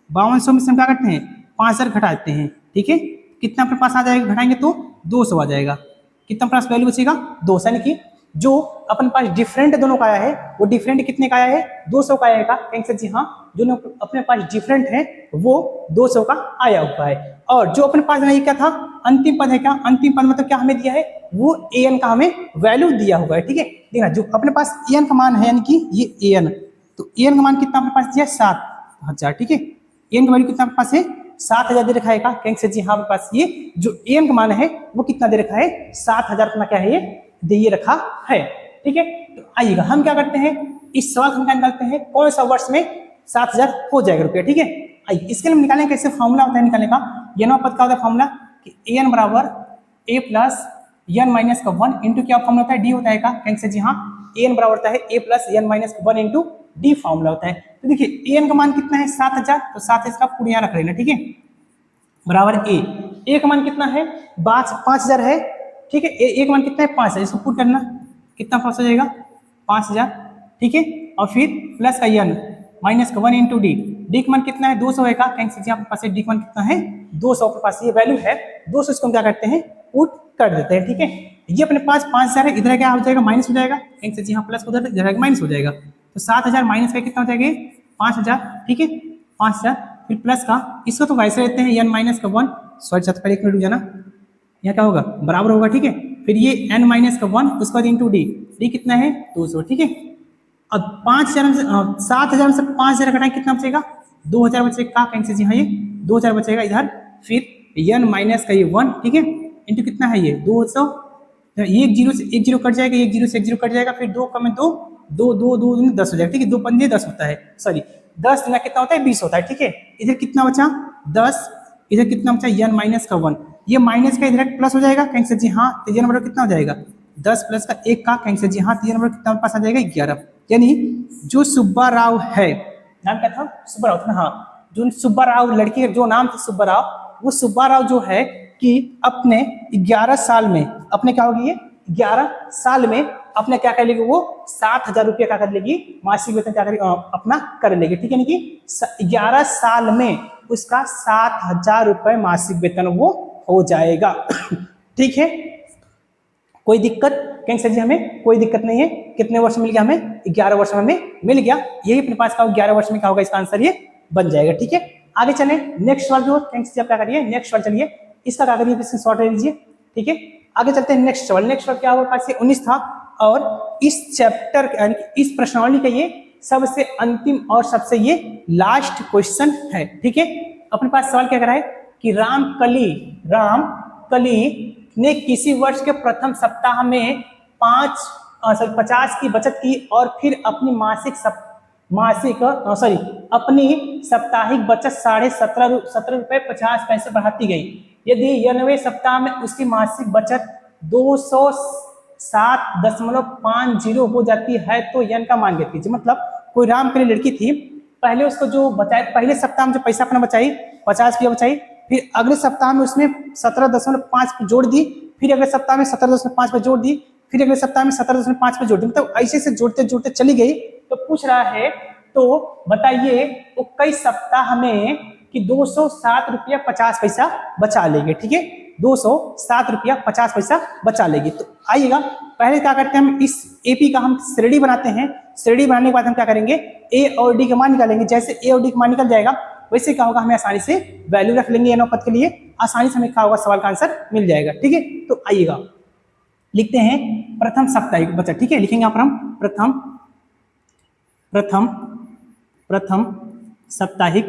5200 में से हम क्या करते हैं? 5,000 घटा देते हैं, ठीक है। कितना अपने पास आ जाएगा? घटाएंगे तो 200 आ जाएगा। कितना अपने पास वैल्यू बचेगा? 200, यानी कि जो अपने पास डिफरेंट दोनों का आया है वो डिफरेंट कितने का आया है? 200 का आएगा। कहेंगे सर जी हाँ, जो अपने पास डिफरेंट है वो 200 का आया हुआ है। और जो अपने पास नहीं क्या था? अंतिम पद है क्या? अंतिम पद मतलब क्या हमें दिया है? वो an का हमें वैल्यू दिया हुआ है, ठीक है। देखना जो अपने पास an का मान है, यानी कि ये an, तो an का मान कितना अपने पास दिया? 7,000, ठीक है। an का वैल्यू कितना अपने पास है? 7,000 दे रखा है का? कहेंगे सर जी हाँ, अपने पास ये जो an का मान है वो कितना दे रखा है? 7,000 का क्या है? ये दे रखा है, ठीक है। तो आइएगा हम क्या करते हैं, इस सवाल हम क्या निकालते हैं? कौन सा वर्ष में 7,000 हो जाएगा रुपया, ठीक है। आइए इसके लिए निकालने कैसे फॉर्मूला होता है निकालने का? n पद का होता है फॉर्मूला कि an बराबर a प्लस n माइनस का 1 इंटू क्या फॉर्मूला होता है? d होता है का? कहेंगे सर जी हाँ, an बराबर होता है a plus n minus 1 into d formula होता है। तो देखिए an का मान कितना है? 7,000, तो 7 इसका पूर्ण यहाँ रख लेना, ठीक है, बराबर a का मान कितना है? 5,000 है, ठीक है। a का मान कितना है? 5 है। इसको पुट करना, कितना पास हो जाएगा? 5,000, ठीक है। और फिर प्लस का n माइनस का 1 इंटू डी का मान कितना है? 200 है का? कहेंगे सर जी आपके पास डी का मान कितना है? 200 के पास ये वैल्यू है 200। इसको हम क्या करते हैं? पुट कर देते हैं, ठीक है। ये अपने पास 5,000 है, इधर क्या हो जाएगा? माइनस हो जाएगा। कहेंगे सर जी हाँ, प्लस उधर इधर माइनस हो जाएगा। तो 7,000 माइनस का कितना हो जाएगा? 5,000, ठीक है, 5,000। फिर प्लस का, इसको तो वैसे लेते हैं n माइनस का 1, सॉरी छत पर एक मिनट रुक जाना, यहाँ क्या होगा? बराबर होगा, ठीक है। फिर ये n माइनस का 1, उसके बाद इंटू डी कितना है? 200, ठीक है। अब 5,000 से 7,000 से 5,000 घटाएं, कितना बचेगा? 2,000 बचेगा। कहेंगे जी हाँ, ये 2,000 बचेगा इधर। फिर n माइनस का ये 1, ठीक है, इंटू कितना है? ये 200। ये 1 0 से 1 0 कट जाएगा, 1 0 से 1 0 कट जाएगा। फिर 2 का में 2 2 2 2 10 हो जाएगा, ठीक है। 2 पंजे 10 होता है, सॉरी 10 ना कितना होता है? 20 होता है, ठीक है। इधर कितना बचा? 10। इधर कितना बचा? n माइनस का 1। ये माइनस का इधर प्लस हो जाएगा। कहेंगे सर जी हाँ, तो ये नंबर कितना हो जाएगा? 10 प्लस का 1 का। कहेंगे सर जी हाँ, तो ये नंबर कितना पास आ जाएगा? 11। यानी जो सुब्बा राव है, नाम क्या था? सुब्बा राव था ना, हाँ। जो सुब्बा राव लड़की का जो नाम था सुब्बा राव, वो सुब्बा राव जो है कि अपने 11 साल में अपने क्या होगी? ये 11 साल में अपने क्या कर लेगी? वो 7,000 रुपया क्या कर लेगी? मासिक वेतन क्या करेगी? अपना कर लेगी, ठीक है। कि 11 साल में उसका 7,000 रुपये मासिक वेतन वो हो जाएगा, ठीक है। कोई दिक्कत? कहेंगे सर जी हमें कोई दिक्कत नहीं है। कितने वर्ष मिल गया हमें? 11 वर्ष में हमें मिल गया। यही अपने पास का 11 वर्ष में क्या होगा? इसका आंसर ये बन जाएगा, ठीक है। आगे चले नेक्स्ट सवाल जो कहेंगे सर आप क्या करिए? नेक्स्ट सवाल चलिए, इसका क्या करिए? इसको शॉर्ट ले लीजिए, ठीक है। आगे चलते हैं नेक्स्ट सवाल। नेक्स्ट सवाल क्या होगा? पास 19 था और इस चैप्टर यानी इस प्रश्नावली का ये सबसे अंतिम और सबसे ये लास्ट क्वेश्चन है, ठीक है। अपने पास सवाल क्या करा है कि रामकली ने किसी वर्ष के प्रथम सप्ताह में 50 की बचत की और फिर अपनी अपनी साप्ताहिक बचत 17.50 बढ़ाती गई। यदि 90वें सप्ताह में उसकी मासिक बचत 207.50 हो जाती है तो यन का मान ज्ञात कीजिए। मतलब कोई रामकली लड़की थी, पहले उसको जो बचाए, पहले सप्ताह में जो पैसा अपना बचाई 50 रुपया बचाई, फिर अगले सप्ताह में उसने 17.5 पे जोड़ दी, फिर अगले सप्ताह में 17.5 पे जोड़ दी, फिर अगले सप्ताह में 17.5 पे जोड़ दी, मतलब ऐसे से जोड़ते जोड़ते चली गई। तो पूछ रहा है तो बताइए वो कई सप्ताह में कि 207.50 बचा लेंगे। ठीक है, 207.50 बचा लेगी। तो आइएगा पहले क्या करते हैं, हम इस एपी का हम श्रेणी बनाते हैं। श्रेणी बनाने के बाद हम क्या करेंगे, ए और डी का मान निकालेंगे। जैसे ए और डी का मान निकल जाएगा वैसे क्या होगा, हमें आसानी से वैल्यू रख लेंगे n पद के लिए, आसानी से हमें क्या होगा, सवाल का आंसर मिल जाएगा। ठीक है, तो आइएगा लिखते हैं प्रथम साप्ताहिक बचत। ठीक है, लिखेंगे यहाँ पर हम प्रथम साप्ताहिक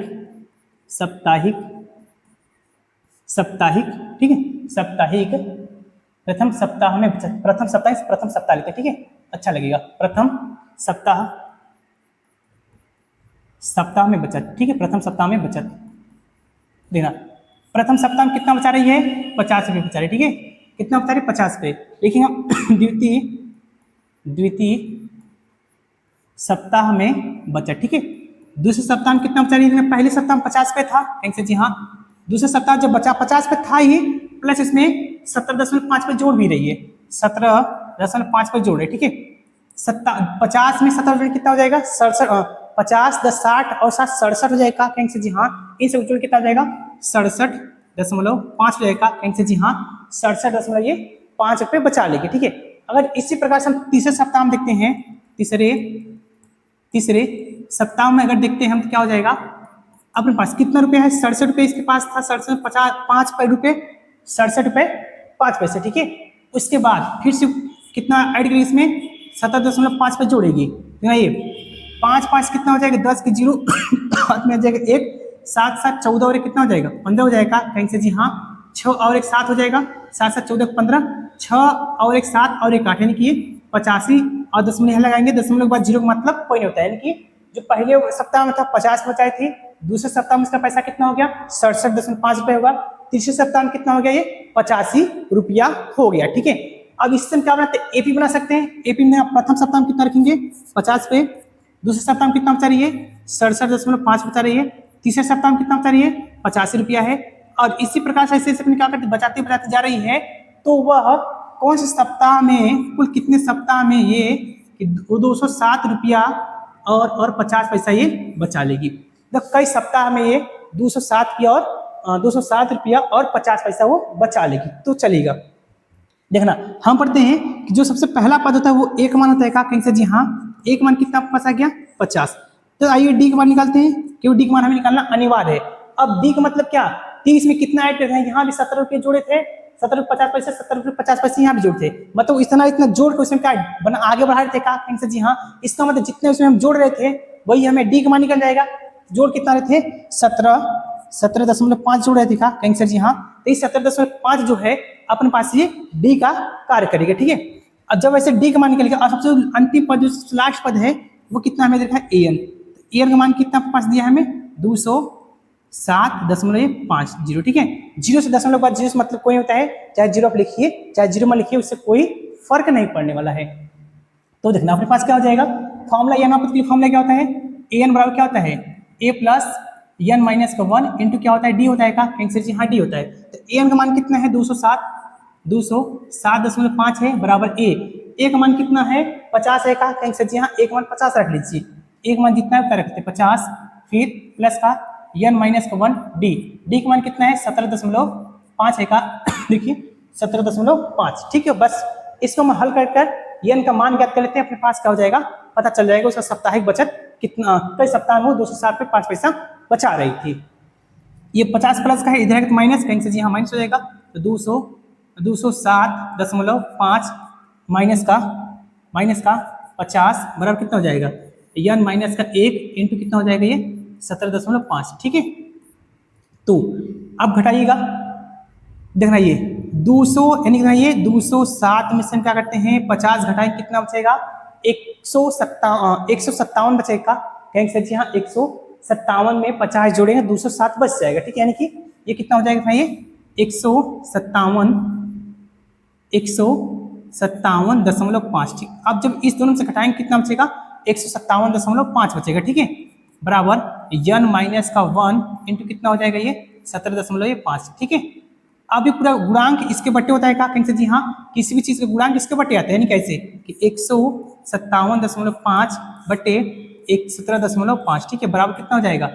ठीक है, साप्ताहिक प्रथम सप्ताह में बचत, प्रथम सप्ताह लिखते। ठीक है, अच्छा लगेगा। प्रथम सप्ताह में बचत। ठीक है, प्रथम सप्ताह में बचत देना। प्रथम सप्ताह में कितना बचा रही है, 50 रुपये बचा रही है। ठीक है, कितना बचा रही है, 50 रुपये। लेकिन हम द्वितीय सप्ताह में बचत। ठीक है, दूसरे सप्ताह में कितना बचा रही है, पहले सप्ताह में 50 रुपये था, कहीं से जी हाँ, दूसरे सप्ताह जब बचा 50 रुपये था ही, प्लस इसमें 17.5 पे जोड़ भी रही है, 17.5 पे जोड़ है। ठीक है, 50 में 17 कितना हो जाएगा, 50 10 60 और 7 67 हो जाएगा, कहीं से जी हाँ, इन सब जोड़ कितना हो जाएगा, 67.5 हो जाएगा, कहीं से जी हाँ, 67.5 रुपये बचा लेंगे। ठीक है, अगर इसी प्रकार से हम तीसरे सप्ताह में देखते हैं, तीसरे सप्ताह में अगर देखते हैं हम तो क्या हो जाएगा, अपने पास कितना रुपया है, 67 रुपये इसके पास था, 67.5 रुपये, 67.5 ठीक है, उसके बाद फिर से कितना ऐड करेगी इसमें, 17.5 पे जोड़ेगी। ये 5 कितना हो जाएगा, 10 के जीरो हाथ में आ जाएगा 1, 7 7 14 और 1 कितना हो जाएगा, 15 हो जाएगा, कहीं से जी हाँ, 6 और 1 7 हो जाएगा, 7 7 14 15, 6 और 1 7 और 1 8, यानी कि 85 और दशमलव यहाँ लगाएंगे, दशमलव के बाद जीरो का मतलब कोई नहीं होता है, यानी कि जो पहले सप्ताह में था 50 बचाई थी, दूसरे सप्ताह में इसका पैसा कितना हो गया, 67.5 रुपये होगा, तीसरे सप्ताह में कितना हो गया, ये 85 रुपया हो गया। ठीक है, अब इससे हम क्या बनाते हैं, एपी बना सकते हैं। एपी में आप प्रथम सप्ताह में कितना रखेंगे, 50 पे, दूसरे सप्ताह में कितना बचा रही है, 67.5 बचा रही है, तीसरे सप्ताह में कितना बचा रही है, 85 रुपया है। और इसी प्रकार से ऐसे अपने क्या करते, बचाते बचाते जा रही है, तो वह कौन से सप्ताह में, कुल कितने सप्ताह में ये 207 रुपया और 50 पैसा ये बचा लेगी। तो कई सप्ताह में ये 207 रुपया और 50 पैसा वो बचा लेगी। तो चलेगा, देखना हम पढ़ते हैं कि जो सबसे पहला पद होता है वो एक मान होता है, कहीं से जी हाँ, एक मान कितना पास आ गया, 50। तो आइए डी का मान निकालते हैं, क्योंकि डी का मान हमें निकालना अनिवार्य है। अब डी का मतलब क्या, 30 में कितना ऐड करते हैं, यहाँ भी 17 रुपये जोड़े थे, 17.50 17.50 यहाँ भी जोड़ते, मतलब इतना जोड़ के उसमें क्या आगे बढ़ा रहे थे, कहीं से जी हाँ, इसका मतलब जितने उसमें हम जोड़ रहे थे वही हमें डी का मान निकल जाएगा। जोड़ कितना रहे थे, 17.5 जोड़ रहे थे, कहीं से जी हाँ, तो इस 17.5 जो है अपने पास ये डी का कार्य करेगा। ठीक है, अब जब ऐसे डी का मान निकलेगा और सबसे अंतिम पद जो लास्ट पद है वो कितना हमें देखा है, एन। एन का मान कितना पास दिया है हमें, 207.50। ठीक है, जीरो से दशमलव बाद जीरो से मतलब कोई होता है, चाहे जीरो आप लिखिए चाहे जीरो में लिखिए, उससे कोई फर्क नहीं पड़ने वाला है। तो देखना अपने पास क्या हो जाएगा, फॉर्मूला एन आपके लिए फॉर्मूला क्या होता है, एन बराबर क्या होता है, ए प्लस एन माइनस का 1 इंटू क्या होता है, डी होता है, कैंसिल जी हाँ, डी होता है। तो एन का मान कितना है, 207.5 है बराबर ए का मान कितना है, 50 है, कैंसिल जी हाँ, एक मान 50 रख लीजिए, एक मान जितना है उतना रखते 50, फिर प्लस का एन माइनस का 1 डी का मान कितना है, 17.5 है, देखिए 17.5। ठीक है, बस इसको हम हल कर एन का मान ज्ञात कर लेते हैं, अपने पास क्या हो जाएगा, पता चल जाएगा उसका साप्ताहिक बचत कितना, कई सप्ताह में 207.5 बचा रही थी। ये 50 प्लस का है, इधर है माइनस, कहीं से जी हाँ माइनस हो जाएगा, तो 207.5 माइनस का 50 बराबर कितना हो जाएगा, एन माइनस का 1 इंटू कितना हो जाएगा, ये 17.5। ठीक है, तो अब घटाइएगा, देखना ये 200 यानी कि ये 207 में से हम क्या करते हैं 50 घटाएं, कितना बचेगा 157 बचेगा। कहेंगे सर जी हाँ 157 में 50 जोड़ेंगे 207 बच जाएगा, ठीक है। यानी कि ये कितना हो जाएगा भाई 157.5, ठीक। अब जब इस दोनों से घटाएंगे कितना बचेगा 157.5 बचेगा, ठीक है। बराबर n माइनस का 1 इंटू कितना हो जाएगा ये 17.5, ठीक है। अब ये पूरा गुणांक इसके बट्टे होता है क्या, कहेंगे जी हाँ किसी भी चीज के गुणांक इसके बट्टे आते हैं, यानी कैसे कि 157.5 बट्टे 17.5, ठीक है। बराबर कितना हो जाएगा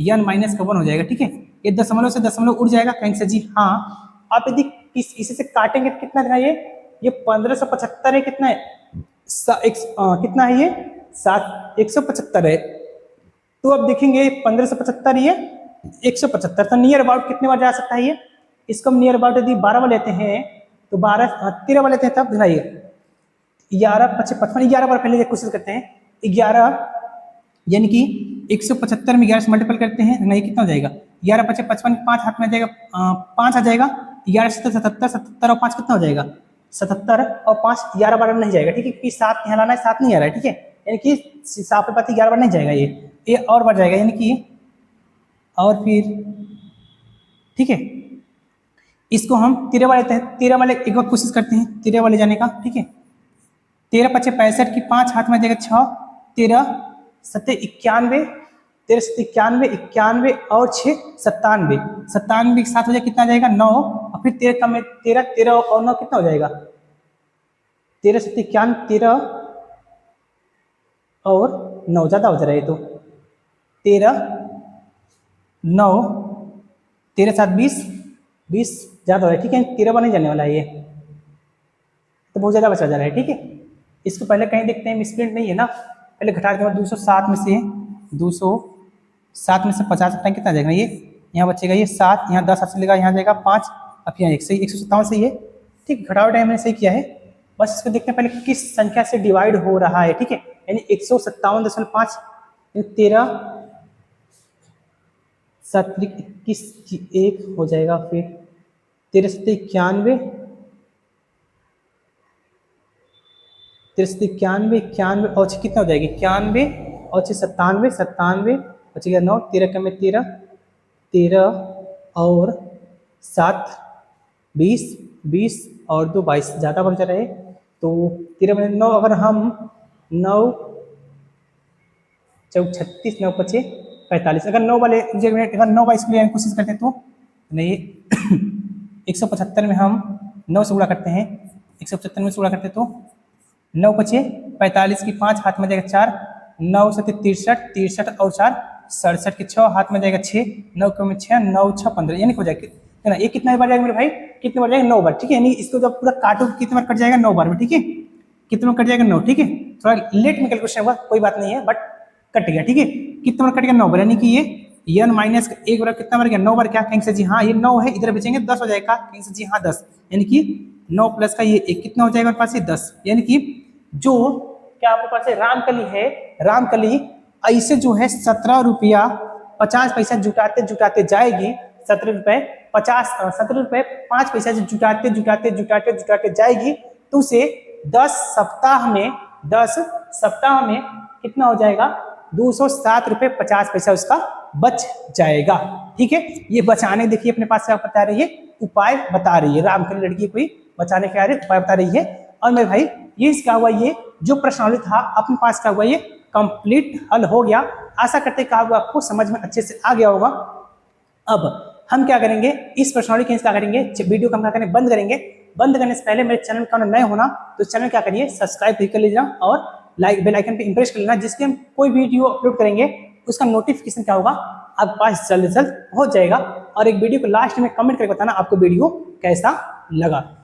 n माइनस का 1 हो जाएगा, ठीक है। ये दशमलव से दशमलव उड़ जाएगा, कहेंगे जी हाँ। आप यदि इसी से काटेंगे तो कितना है ये 1575 है, कितना है कितना है ये 175 है। तो अब देखेंगे 1575 ये 175, तो नियर अबाउट कितने बार जा सकता है ये, इसको हम नियर अबाउट यदि 12 बार लेते हैं तो 13 बार लेते हैं, तब दिखाइए 11 5 55, 11 बार पहले कोशिश करते हैं 11, यानी कि 175 में 11 से मल्टीपल करते हैं, नहीं कितना हो जाएगा 11 5 55, 5 हाथ में आ जाएगा 5 आ जाएगा, 11 से 77, 77 और 5 कितना हो जाएगा 77 और 5 11 बार नहीं जाएगा, ठीक है। कि 7 यहाँ लाना है, 7 नहीं आ रहा है, ठीक है। यानी कि 7 पे 11 बार नहीं जाएगा, ये और बार जाएगा, यानी कि और फिर ठीक है। इसको हम 13 वाले लेते हैं, 13 वाले एक बार कोशिश करते हैं 13 वाले जाने का, ठीक है। 13 5 65 की 5 हाथ में जाएगा 6, 13 7 91, 13 7 91, 91 और 6 97, 97 के साथ हो जाएगा कितना जाएगा 9, और फिर 13 कम में 13, 13 और 9 कितना हो जाएगा 13 7 91, 13 और 9 ज्यादा हो जा रहा है, तो 13 9 13 7 20 ज्यादा हो रहा है, ठीक है। 13 बार नहीं जाने वाला है ये, तो बहुत ज्यादा बचा जा रहा है, ठीक है। इसको पहले कहीं देखते हैं, मिसप्रिंट नहीं है ना, पहले घटा के 207 में से 50 घटाएं कितना जाएगा, ये यहाँ बचेगा ये 7, यहाँ 10 हाथ से लेगा, यहाँ जाएगा 5, अब यहाँ 1 सही 157 सही है, ठीक। घटावट मैंने सही किया है, बस इसको देखते हैं पहले किस संख्या से डिवाइड हो रहा है, ठीक है। यानी 157.5 13 7 21 1 हो जाएगा, फिर 13 7 91, 13 91 91 और कितना हो जाएगी 91 और 97 97 बचेगा 9, 13 कम में 13 13 और 7 20 20 और 2 22 ज़्यादा बच रहे, तो 13 में 9, अगर हम 9 4 36 9 5 45, अगर 9 वाले अगर 9 बार इसको लेने की कोशिश करते हैं तो नहीं 175 में हम 9 से गुणा करते हैं, 175 में से गुणा करते हैं तो 9 5 45 की 5 हाथ में जाएगा 4, 9 7 63 63 और 4 67 की 6 हाथ में जाएगा 6, 9 कम में 6 9 6 15, यानी हो जाएगा है ना। ये कितना बार जाएगा मेरे भाई, कितने बार जाएगा 9 बार, ठीक है। यानी इसको जब पूरा काटो कितने बार कट जाएगा 9 बार में, ठीक है। कितने बार कट जाएगा 9, ठीक है। थोड़ा लेट में कैलकुलेशन होगा, कोई बात नहीं है, बट कट गया, ठीक है। कितने बार कट गया 9 बार, यानी कि ये n माइनस एक बार कितना बार गया 9 बार, क्या कहेंगे सर जी हाँ ये 9 है, इधर बचेंगे 10 हो जाएगा, कहेंगे सर जी हाँ 10, यानी कि 9 प्लस का ये 1 कितना हो जाएगा मेरे पास ये 10, यानी कि जो क्या आपके पास है रामकली है, रामकली ऐसे जो है 17 रुपया 50 पैसा जुटाते जुटाते जाएगी, 17 रुपए 5 पैसा जुटाते जुटाते जुटाते जुटाते जाएगी, तो उसे 10 सप्ताह में कितना हो जाएगा 207 रुपये 50 पैसा उसका बच जाएगा, ठीक है। ये बचाने देखिए अपने पास क्या बता रही है, उपाय बता रही है, रामकली लड़की कोई बचाने के उपाय बता रही है। और मेरे भाई ये क्या हुआ, ये जो प्रश्नावली था अपने पास क्या हुआ, ये कंप्लीट हल हो गया। आशा करते क्या हुआ आपको समझ में अच्छे से आ गया होगा। अब हम क्या करेंगे, इस प्रश्नावली के क्या करेंगे, वीडियो को हम क्या करेंगे बंद करेंगे। बंद करने से पहले मेरे चैनल का नए होना तो चैनल क्या करिए सब्सक्राइब कर लीजिए और लाइक बेल आइकन पे इंप्रेस कर लेना, जिसके हम कोई वीडियो अपलोड करेंगे उसका नोटिफिकेशन क्या होगा आपके पास जल्द से जल्द पहुंच जाएगा। और एक वीडियो को लास्ट में कमेंट करके बताना आपको वीडियो कैसा लगा।